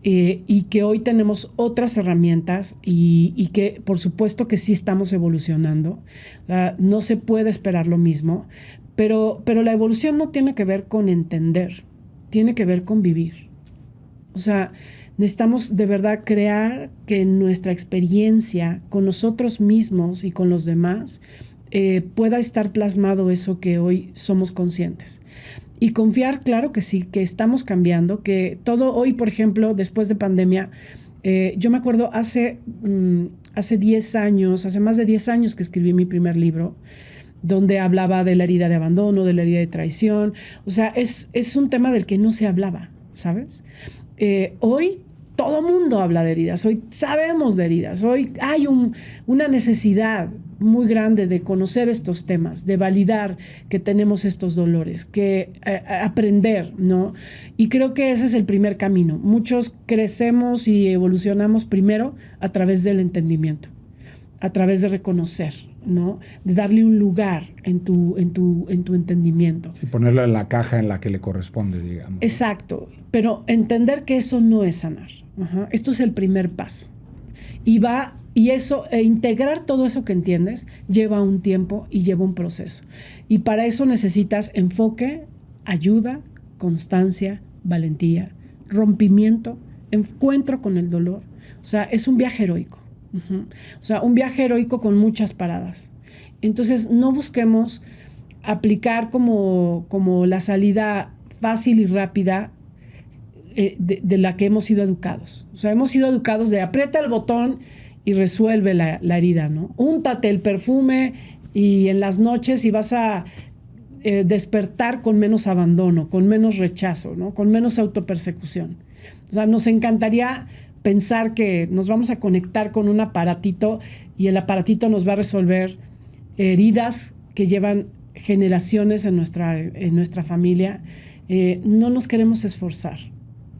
y que hoy tenemos otras herramientas y que, por supuesto, que sí estamos evolucionando. No se puede esperar lo mismo, pero la evolución no tiene que ver con entender, tiene que ver con vivir. O sea, necesitamos de verdad crear que nuestra experiencia con nosotros mismos y con los demás pueda estar plasmado eso que hoy somos conscientes. Y confiar, claro que sí, que estamos cambiando, que todo hoy, por ejemplo, después de pandemia, yo me acuerdo hace 10 años, hace más de 10 años que escribí mi primer libro, donde hablaba de la herida de abandono, de la herida de traición. O sea, es un tema del que no se hablaba, ¿sabes? Hoy todo mundo habla de heridas, hoy sabemos de heridas, hoy hay una necesidad muy grande de conocer estos temas, de validar que tenemos estos dolores, que aprender, ¿no? Y creo que ese es el primer camino. Muchos crecemos y evolucionamos primero a través del entendimiento, a través de reconocer, ¿no? De darle un lugar en tu entendimiento. Sí, ponerlo en la caja en la que le corresponde, digamos. Exacto, pero entender que eso no es sanar. Ajá. Esto es el primer paso. Y eso, integrar todo eso que entiendes, lleva un tiempo y lleva un proceso. Y para eso necesitas enfoque, ayuda, constancia, valentía, rompimiento, encuentro con el dolor. O sea, es un viaje heroico. Uh-huh. O sea, un viaje heroico con muchas paradas. Entonces, no busquemos aplicar como la salida fácil y rápida de la que hemos sido educados. O sea, hemos sido educados de aprieta el botón y resuelve la herida, ¿no? Úntate el perfume y en las noches y vas a despertar con menos abandono, con menos rechazo, ¿no? Con menos autopersecución. O sea, nos encantaría pensar que nos vamos a conectar con un aparatito y el aparatito nos va a resolver heridas que llevan generaciones en nuestra familia. No nos queremos esforzar.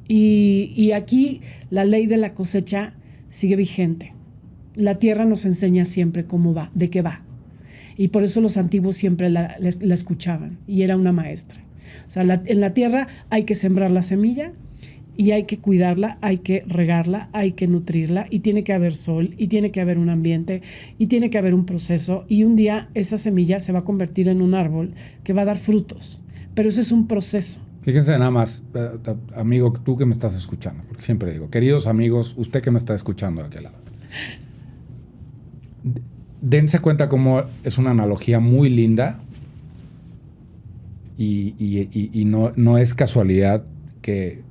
Y aquí la ley de la cosecha sigue vigente. La tierra nos enseña siempre cómo va, de qué va. Y por eso los antiguos siempre la escuchaban y era una maestra. O sea, en la tierra hay que sembrar la semilla y hay que cuidarla, hay que regarla, hay que nutrirla y tiene que haber sol y tiene que haber un ambiente y tiene que haber un proceso y un día esa semilla se va a convertir en un árbol que va a dar frutos. Pero eso es un proceso. Fíjense nada más, amigo, tú que me estás escuchando, porque siempre digo, queridos amigos, usted que me está escuchando de aquel lado, dense cuenta cómo es una analogía muy linda y no es casualidad que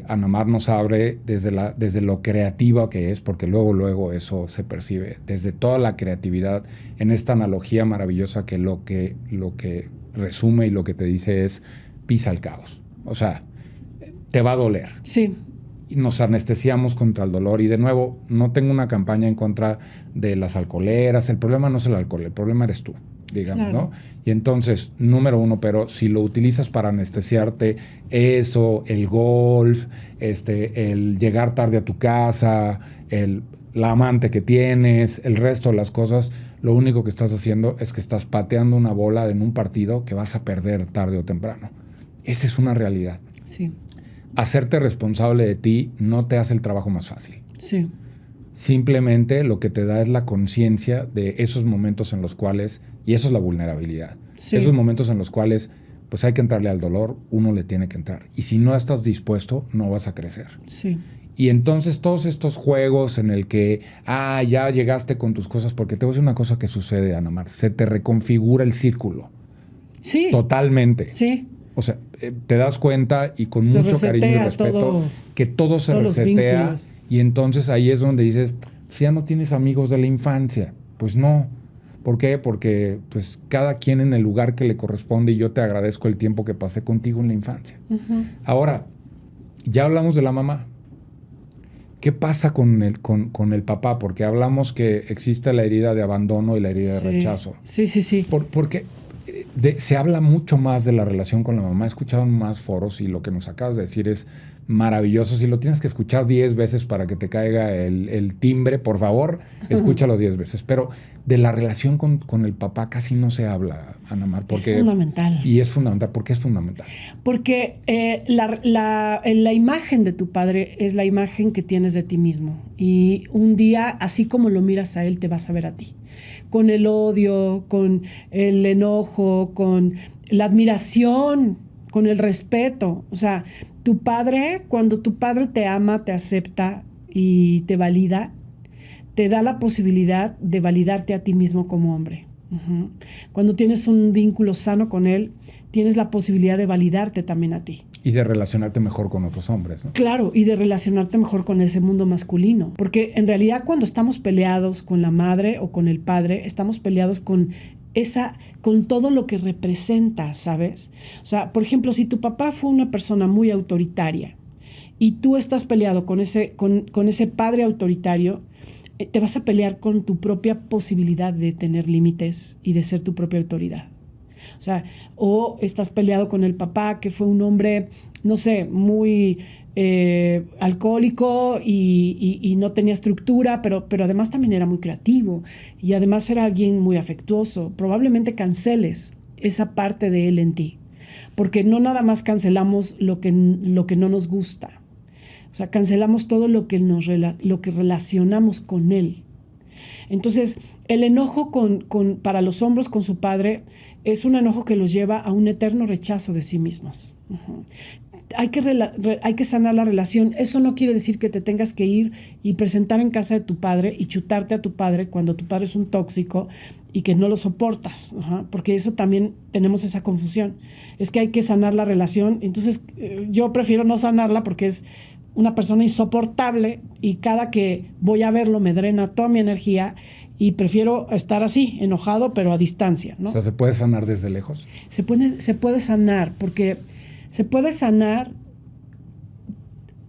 Ana Mar nos abre desde lo creativa que es, porque luego eso se percibe, desde toda la creatividad en esta analogía maravillosa que lo que resume y lo que te dice es pisa el caos. O sea, te va a doler. Sí. Y nos anestesiamos contra el dolor. Y de nuevo, no tengo una campaña en contra de las alcoholeras. El problema no es el alcohol, el problema eres tú, digamos, claro, ¿no? Y entonces, número uno, pero si lo utilizas para anestesiarte, eso, el golf, el llegar tarde a tu casa, la amante que tienes, el resto de las cosas, lo único que estás haciendo es que estás pateando una bola en un partido que vas a perder tarde o temprano. Esa es una realidad. Sí. Hacerte responsable de ti no te hace el trabajo más fácil. Sí. Simplemente lo que te da es la conciencia de esos momentos en los cuales, y eso es la vulnerabilidad, sí, esos momentos en los cuales pues hay que entrarle al dolor, uno le tiene que entrar. Y si no estás dispuesto, no vas a crecer. Sí. Y entonces todos estos juegos en el que, ya llegaste con tus cosas, porque te voy a decir una cosa que sucede, Ana Mar, se te reconfigura el círculo. Sí. Totalmente. Sí. O sea, te das cuenta y con mucho cariño y respeto que todo se resetea y entonces ahí es donde dices, si ya no tienes amigos de la infancia, pues no, ¿Por qué? Porque pues cada quien en el lugar que le corresponde, y yo te agradezco el tiempo que pasé contigo en la infancia. Ahora, ya hablamos de la mamá. ¿Qué pasa con el papá? Porque hablamos que existe la herida de abandono y la herida de rechazo. Sí. Porque se habla mucho más de la relación con la mamá. He escuchado en más foros y lo que nos acabas de decir es maravilloso. Si lo tienes que escuchar 10 veces para que te caiga el timbre, por favor, escúchalo 10 veces. Pero de la relación con el papá casi no se habla, Ana Mar. Porque, es fundamental. Y es fundamental. ¿Por qué es fundamental? Porque la imagen de tu padre es la imagen que tienes de ti mismo. Y un día, así como lo miras a él, te vas a ver a ti. Con el odio, con el enojo, con la admiración, con el respeto. O sea, tu padre, cuando tu padre te ama, te acepta y te valida, te da la posibilidad de validarte a ti mismo como hombre. Cuando tienes un vínculo sano con él, tienes la posibilidad de validarte también a ti. Y de relacionarte mejor con otros hombres, ¿no? Claro, y de relacionarte mejor con ese mundo masculino. Porque en realidad cuando estamos peleados con la madre o con el padre, estamos peleados con todo lo que representa, ¿sabes? O sea, por ejemplo, si tu papá fue una persona muy autoritaria y tú estás peleado con ese padre autoritario, te vas a pelear con tu propia posibilidad de tener límites y de ser tu propia autoridad. O sea, o estás peleado con el papá que fue un hombre, no sé, muy alcohólico y no tenía estructura, pero además también era muy creativo y además era alguien muy afectuoso. Probablemente canceles esa parte de él en ti, porque no nada más cancelamos lo que no nos gusta. O sea, cancelamos todo lo que relacionamos con él. Entonces, el enojo para los hombres con su padre es un enojo que los lleva a un eterno rechazo de sí mismos. Hay que sanar la relación. Eso no quiere decir que te tengas que ir y presentar en casa de tu padre y chutarte a tu padre cuando tu padre es un tóxico y que no lo soportas, porque eso también tenemos esa confusión. Es que hay que sanar la relación. Entonces, yo prefiero no sanarla porque es una persona insoportable y cada que voy a verlo me drena toda mi energía y prefiero estar así, enojado, pero a distancia, ¿no? O sea, ¿se puede sanar desde lejos? Se puede sanar, porque se puede sanar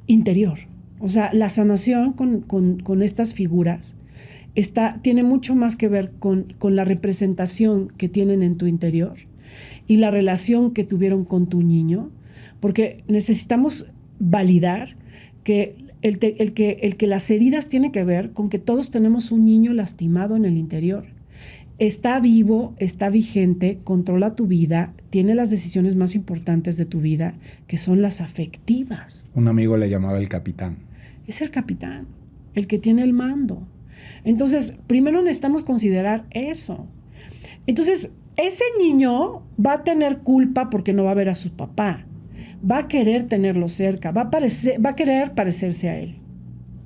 interior. O sea, la sanación con estas figuras tiene mucho más que ver con la representación que tienen en tu interior y la relación que tuvieron con tu niño, porque necesitamos validar que el que las heridas tiene que ver con que todos tenemos un niño lastimado en el interior. Está vivo, está vigente, controla tu vida, tiene las decisiones más importantes de tu vida, que son las afectivas. Un amigo le llamaba el capitán. Es el capitán, el que tiene el mando. Entonces, primero necesitamos considerar eso. Entonces, ese niño va a tener culpa porque no va a ver a su papá. Va a querer tenerlo cerca, va a querer parecerse a él.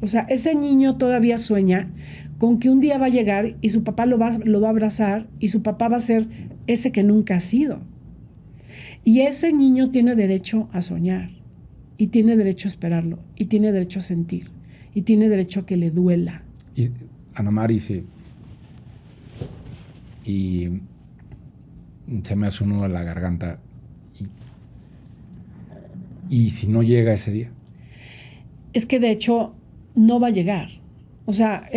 O sea, ese niño todavía sueña con que un día va a llegar y su papá lo va a abrazar y su papá va a ser ese que nunca ha sido. Y ese niño tiene derecho a soñar y tiene derecho a esperarlo y tiene derecho a sentir y tiene derecho a que le duela. Y Ana Mari, sí. Y se me hace un nudo en la garganta. ¿Y si no llega ese día? Es que de hecho no va a llegar. O sea,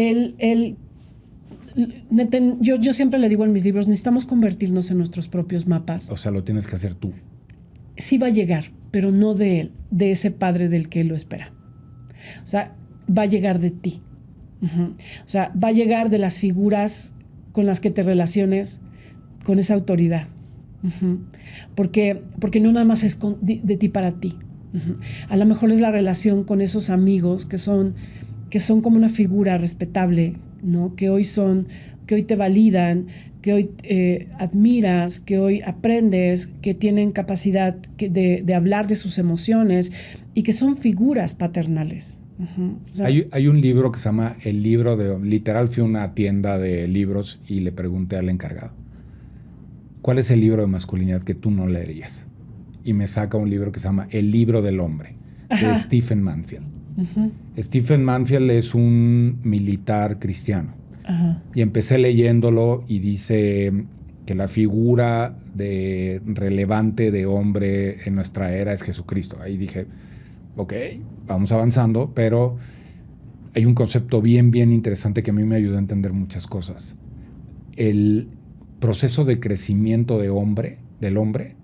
yo siempre le digo en mis libros, necesitamos convertirnos en nuestros propios mapas. O sea, lo tienes que hacer tú. Sí va a llegar, pero no de él, de ese padre del que él lo espera. O sea, va a llegar de ti. O sea, va a llegar de las figuras con las que te relaciones con esa autoridad. Porque no nada más es de ti para ti. A lo mejor es la relación con esos amigos que son como una figura respetable, ¿no? Que hoy te validan, que hoy admiras, que hoy aprendes, que tienen capacidad de hablar de sus emociones y que son figuras paternales. O sea, hay un libro que se llama El Libro de... Literal, fui a una tienda de libros y le pregunté al encargado, ¿cuál es el libro de masculinidad que tú no leerías? Y me saca un libro que se llama El Libro del Hombre, de Stephen Mansfield. Stephen Mansfield es un militar cristiano Ajá. Y empecé leyéndolo y dice que la figura relevante de hombre en nuestra era es Jesucristo. Ahí dije, ok, vamos avanzando, pero hay un concepto bien, bien interesante que a mí me ayudó a entender muchas cosas. El proceso de crecimiento del hombre,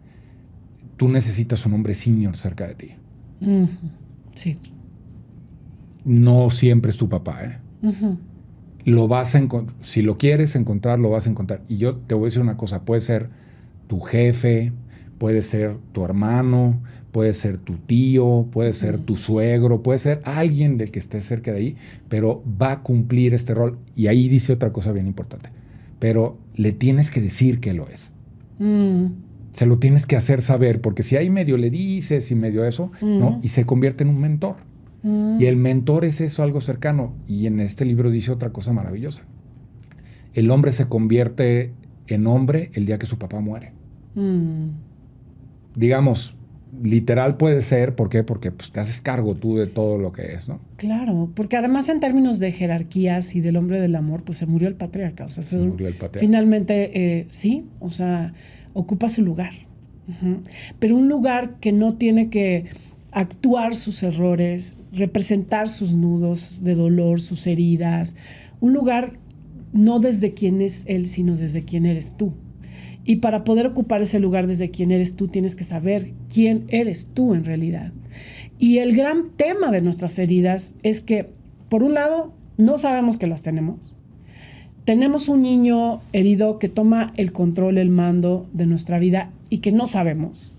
tú necesitas un hombre senior cerca de ti. Uh-huh. Sí. No siempre es tu papá, ¿eh? Uh-huh. Lo vas a encontrar. Si lo quieres encontrar, lo vas a encontrar. Y yo te voy a decir una cosa, puede ser tu jefe, puede ser tu hermano, puede ser tu tío, puede ser tu suegro, puede ser alguien del que esté cerca de ahí, pero va a cumplir este rol. Y ahí dice otra cosa bien importante. Pero le tienes que decir que lo es. Se lo tienes que hacer saber, porque si ahí medio le dices y medio eso, ¿no? Y se convierte en un mentor. Y el mentor es eso, algo cercano. Y en este libro dice otra cosa maravillosa. El hombre se convierte en hombre el día que su papá muere. Digamos, literal puede ser, ¿por qué? Porque pues, te haces cargo tú de todo lo que es, ¿no? Claro, porque además en términos de jerarquías y del hombre del amor, pues se murió el patriarca. O sea, se murió el patriarca. Finalmente, sí, o sea, ocupa su lugar. Pero un lugar que no tiene que actuar sus errores, representar sus nudos de dolor, sus heridas. Un lugar no desde quién es él, sino desde quién eres tú. Y para poder ocupar ese lugar desde quién eres tú, tienes que saber quién eres tú en realidad. Y el gran tema de nuestras heridas es que, por un lado, no sabemos que las tenemos. Tenemos un niño herido que toma el control, el mando de nuestra vida y que no sabemos.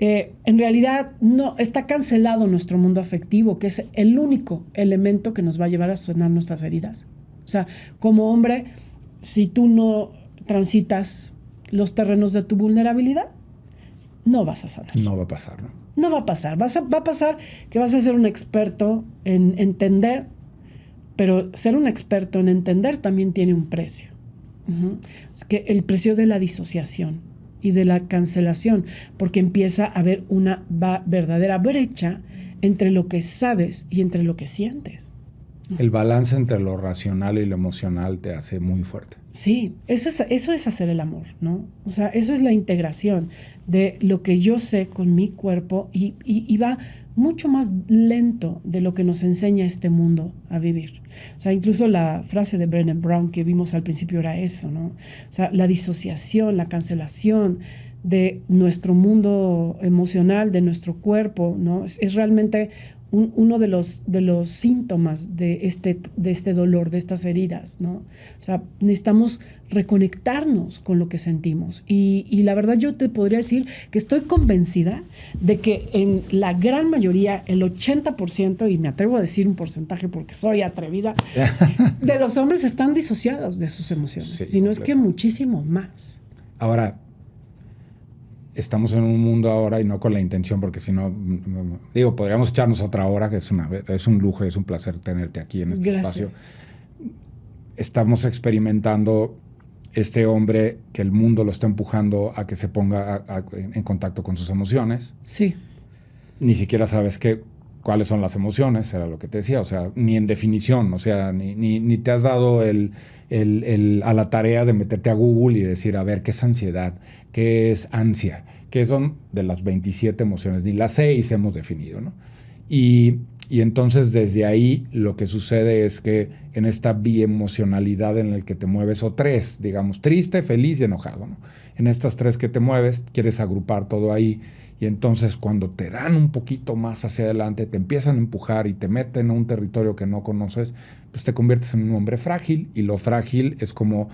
En realidad no está cancelado nuestro mundo afectivo, que es el único elemento que nos va a llevar a sanar nuestras heridas. O sea, como hombre, si tú no transitas los terrenos de tu vulnerabilidad, no vas a sanar. No va a pasar, ¿no? No va a pasar. Va a pasar que vas a ser un experto en entender, pero ser un experto en entender también tiene un precio. Es que el precio de la disociación y de la cancelación, porque empieza a haber una verdadera brecha entre lo que sabes y entre lo que sientes. El balance entre lo racional y lo emocional te hace muy fuerte. Sí, eso es hacer el amor, ¿no? O sea, eso es la integración de lo que yo sé con mi cuerpo y va mucho más lento de lo que nos enseña este mundo a vivir. O sea, incluso la frase de Brené Brown que vimos al principio era eso, ¿no? O sea, la disociación, la cancelación de nuestro mundo emocional, de nuestro cuerpo, ¿no? Es realmente uno de los síntomas de este dolor, de estas heridas, ¿no? O sea, necesitamos reconectarnos con lo que sentimos. Y la verdad yo te podría decir que estoy convencida de que en la gran mayoría, el 80%, y me atrevo a decir un porcentaje porque soy atrevida, de los hombres están disociados de sus emociones. Sí, si no es que muchísimo más. Ahora, estamos en un mundo ahora y no con la intención, porque si no, digo, podríamos echarnos otra hora, que es un lujo, es un placer tenerte aquí en este espacio. Estamos experimentando este hombre que el mundo lo está empujando a que se ponga en contacto con sus emociones. Sí. Ni siquiera sabes cuáles son las emociones, era lo que te decía, o sea, ni en definición, o sea, ni te has dado a la tarea de meterte a Google y decir, a ver, ¿qué es ansiedad? ¿Qué es ansia? ¿Qué son de las 27 emociones? Ni las 6 hemos definido, ¿no? Y entonces desde ahí lo que sucede es que en esta biemocionalidad en la que te mueves, o tres, digamos, triste, feliz y enojado, ¿no? En estas tres que te mueves, quieres agrupar todo ahí. Y entonces cuando te dan un poquito más hacia adelante, te empiezan a empujar y te meten a un territorio que no conoces, pues te conviertes en un hombre frágil. Y lo frágil es como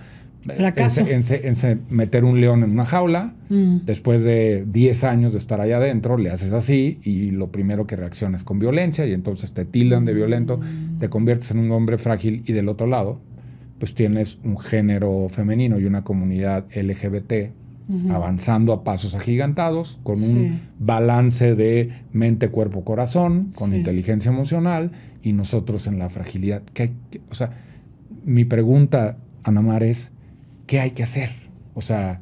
meter un león en una jaula. Después de 10 años de estar allá adentro, le haces así y lo primero que reacciona es con violencia y entonces te tildan de violento, te conviertes en un hombre frágil y del otro lado, pues tienes un género femenino y una comunidad LGBT avanzando a pasos agigantados, con un balance de mente, cuerpo, corazón, con inteligencia emocional, y nosotros en la fragilidad. O sea, mi pregunta, Ana Mar, es, ¿qué hay que hacer? O sea,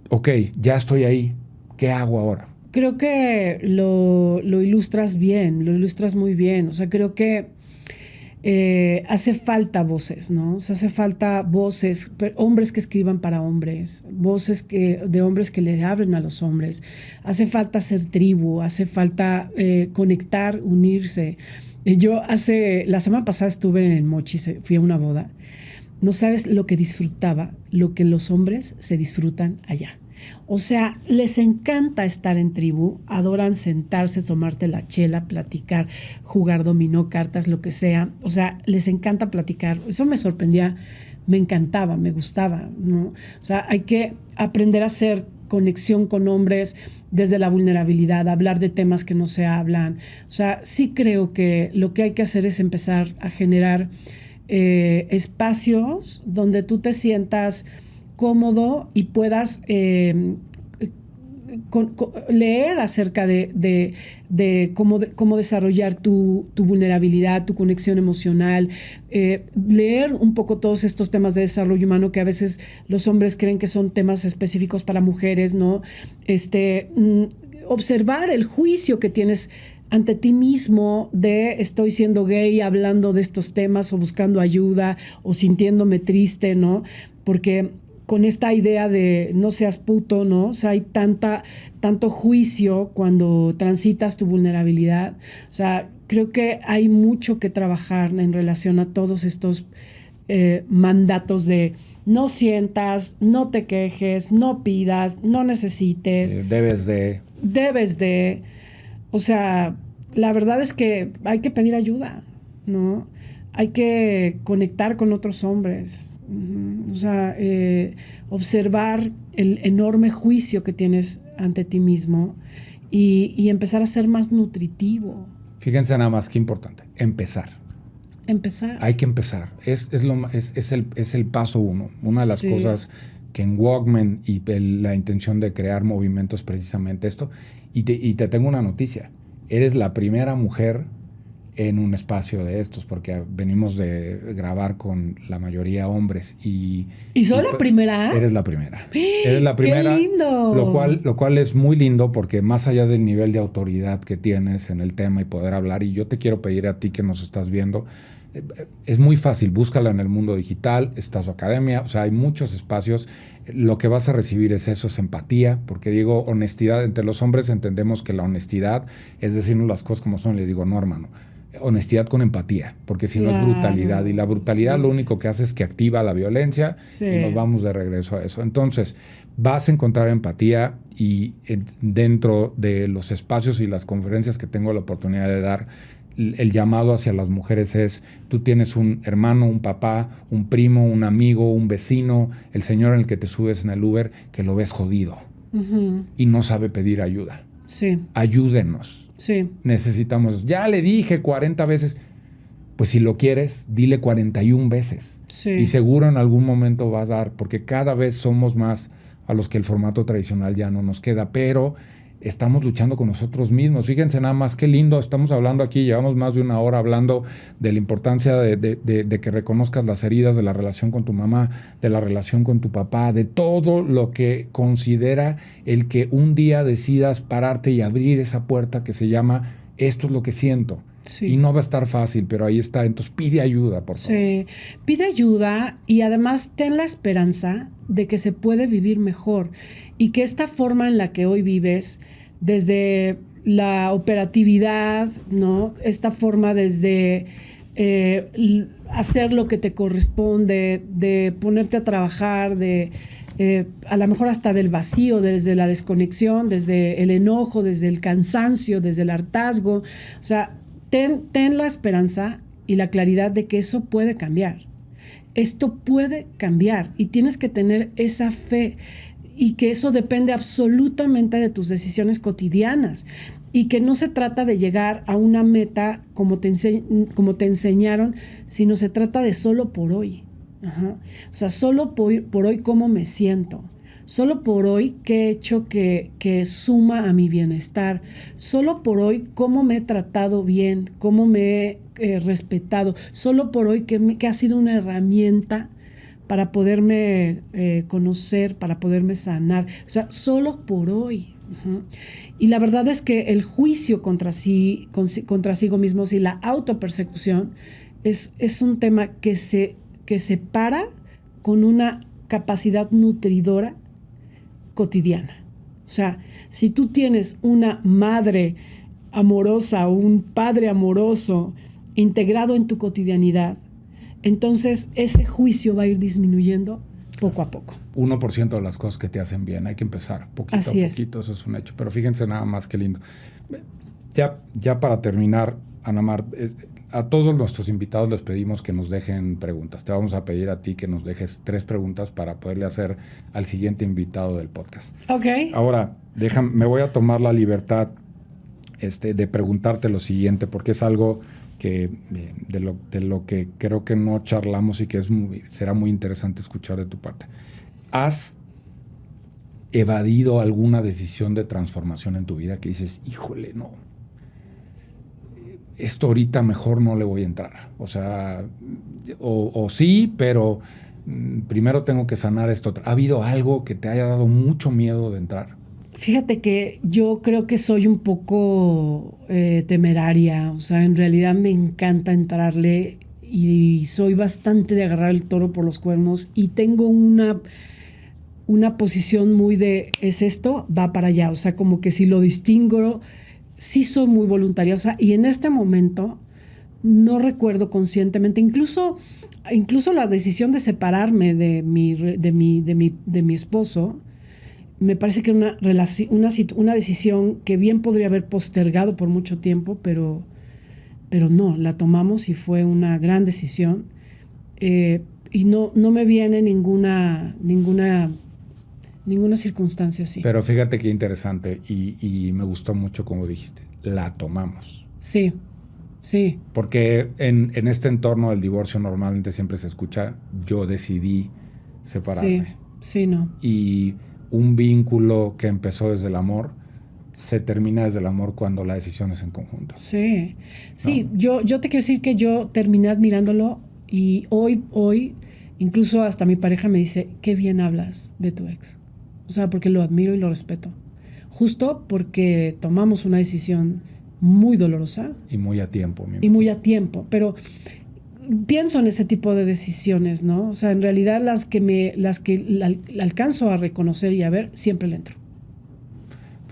ok, ya estoy ahí, ¿qué hago ahora? Creo que lo ilustras bien, lo ilustras muy bien. O sea, creo que hace falta voces, ¿no? O sea, hace falta voces, hombres que escriban para hombres, voces de hombres que le hablen a los hombres. Hace falta ser tribu, hace falta conectar, unirse. La semana pasada estuve en Mochis, fui a una boda. No sabes lo que disfrutaba, lo que los hombres se disfrutan allá. O sea, les encanta estar en tribu, adoran sentarse, tomarte la chela, platicar, jugar dominó, cartas, lo que sea. O sea, les encanta platicar. Eso me sorprendía, me encantaba, me gustaba, ¿no? O sea, hay que aprender a hacer conexión con hombres desde la vulnerabilidad, hablar de temas que no se hablan. O sea, sí creo que lo que hay que hacer es empezar a generar espacios donde tú te sientas cómodo y puedas leer acerca de cómo desarrollar tu vulnerabilidad, tu conexión emocional, leer un poco todos estos temas de desarrollo humano que a veces los hombres creen que son temas específicos para mujeres, ¿no? Observar el juicio que tienes ante ti mismo de estoy siendo gay hablando de estos temas o buscando ayuda o sintiéndome triste, ¿no? Porque con esta idea de no seas puto, ¿no? O sea, hay tanto juicio cuando transitas tu vulnerabilidad. O sea, creo que hay mucho que trabajar en relación a todos estos mandatos de no sientas, no te quejes, no pidas, no necesites. Debes de. O sea, la verdad es que hay que pedir ayuda, ¿no? Hay que conectar con otros hombres. O sea, observar el enorme juicio que tienes ante ti mismo y empezar a ser más nutritivo. Fíjense nada más qué importante, empezar. Hay que empezar. Es el paso uno. Una de las cosas que en Walkman y la intención de crear movimientos precisamente esto. Y te tengo una noticia. Eres la primera mujer en un espacio de estos, porque venimos de grabar con la mayoría hombres. ¿Y soy la primera? Eres la primera. Eres la primera. ¡Qué lindo! Lo cual es muy lindo, porque más allá del nivel de autoridad que tienes en el tema y poder hablar, y yo te quiero pedir a ti que nos estás viendo, es muy fácil, búscala en el mundo digital, está su academia, o sea, hay muchos espacios. Lo que vas a recibir es eso, es empatía, porque digo, honestidad. Entre los hombres entendemos que la honestidad es decirnos las cosas como son. Le digo, no, hermano, honestidad con empatía, porque si no es brutalidad, y la brutalidad lo único que hace es que activa la violencia y nos vamos de regreso a eso. Entonces, vas a encontrar empatía, y dentro de los espacios y las conferencias que tengo la oportunidad de dar, el llamado hacia las mujeres es: tú tienes un hermano, un papá, un primo, un amigo, un vecino, el señor en el que te subes en el Uber, que lo ves jodido y no sabe pedir ayuda. Ayúdenos. Necesitamos. Ya le dije 40 veces. Pues si lo quieres, dile 41 veces. Y seguro en algún momento vas a dar, porque cada vez somos más a los que el formato tradicional ya no nos queda, pero estamos luchando con nosotros mismos. Fíjense nada más qué lindo, estamos hablando aquí, llevamos más de una hora hablando de la importancia de que reconozcas las heridas de la relación con tu mamá, de la relación con tu papá, de todo lo que considera el que un día decidas pararte y abrir esa puerta que se llama esto es lo que siento. Y no va a estar fácil, pero ahí está. Entonces pide ayuda, por favor. Pide ayuda, y además ten la esperanza de que se puede vivir mejor, y que esta forma en la que hoy vives, desde la operatividad, ¿no? Esta forma desde hacer lo que te corresponde, de ponerte a trabajar, a lo mejor hasta del vacío, desde la desconexión, desde el enojo, desde el cansancio, desde el hartazgo. O sea, ten la esperanza y la claridad de que eso puede cambiar. Esto puede cambiar, y tienes que tener esa fe, y que eso depende absolutamente de tus decisiones cotidianas, y que no se trata de llegar a una meta como te enseñaron, sino se trata de solo por hoy. O sea, solo por hoy cómo me siento, solo por hoy qué he hecho que suma a mi bienestar, solo por hoy cómo me he tratado bien, cómo me he respetado, solo por hoy que ha sido una herramienta para poderme conocer, para poderme sanar. O sea, solo por hoy. Y la verdad es que el juicio contra sí mismos y la autopersecución es un tema que se para con una capacidad nutridora cotidiana. O sea, si tú tienes una madre amorosa o un padre amoroso integrado en tu cotidianidad, entonces ese juicio va a ir disminuyendo poco a poco. 1% de las cosas que te hacen bien, hay que empezar poquito a poquito, eso es un hecho. Pero fíjense nada más que lindo. Ya para terminar, Ana Mar, a todos nuestros invitados les pedimos que nos dejen preguntas. Te vamos a pedir a ti que nos dejes 3 preguntas para poderle hacer al siguiente invitado del podcast. Ok. Ahora, me voy a tomar la libertad de preguntarte lo siguiente, porque es algo que de lo que creo que no charlamos y que será muy interesante escuchar de tu parte. ¿Has evadido alguna decisión de transformación en tu vida que dices, híjole, no, esto ahorita mejor no le voy a entrar? O sea, o sí, pero primero tengo que sanar esto. ¿Ha habido algo que te haya dado mucho miedo de entrar? Fíjate que yo creo que soy un poco temeraria, o sea, en realidad me encanta entrarle y soy bastante de agarrar el toro por los cuernos y tengo una posición muy de, ¿es esto? Va para allá, o sea, como que si lo distingo, sí soy muy voluntariosa y en este momento no recuerdo conscientemente, incluso la decisión de separarme de mi esposo, me parece que era una decisión que bien podría haber postergado por mucho tiempo, pero no, la tomamos y fue una gran decisión. Y no me viene ninguna circunstancia así. Pero fíjate qué interesante y me gustó mucho como dijiste, la tomamos. Sí. Porque en este entorno del divorcio normalmente siempre se escucha, yo decidí separarme. Sí, no. Y un vínculo que empezó desde el amor se termina desde el amor cuando la decisión es en conjunto. Sí, ¿no? Yo te quiero decir que yo terminé admirándolo y hoy incluso hasta mi pareja me dice, qué bien hablas de tu ex. O sea, porque lo admiro y lo respeto. Justo porque tomamos una decisión muy dolorosa. Y muy a tiempo. Pero pienso en ese tipo de decisiones, ¿no? O sea, en realidad las que alcanzo a reconocer y a ver, siempre le entro.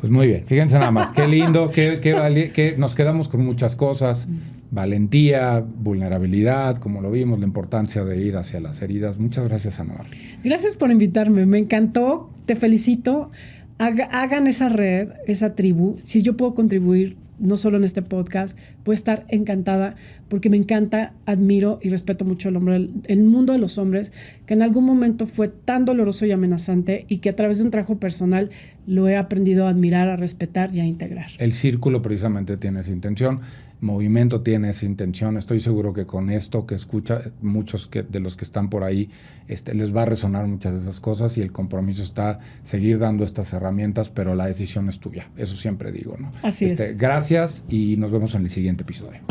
Pues muy bien, fíjense nada más, qué lindo, que nos quedamos con muchas cosas, valentía, vulnerabilidad, como lo vimos, la importancia de ir hacia las heridas. Muchas gracias, Ana Mar. Gracias por invitarme, me encantó, te felicito. Hagan esa red, esa tribu. Si yo puedo contribuir, no solo en este podcast, voy a estar encantada porque me encanta, admiro y respeto mucho el mundo de los hombres, que en algún momento fue tan doloroso y amenazante y que a través de un trabajo personal lo he aprendido a admirar, a respetar y a integrar. El círculo precisamente tiene esa intención, Movimiento tiene esa intención. Estoy seguro que con esto que escucha, muchos de los que están por ahí, les va a resonar muchas de esas cosas y el compromiso está seguir dando estas herramientas, pero la decisión es tuya. Eso siempre digo, ¿no? Así es. Gracias y nos vemos en el siguiente episodio.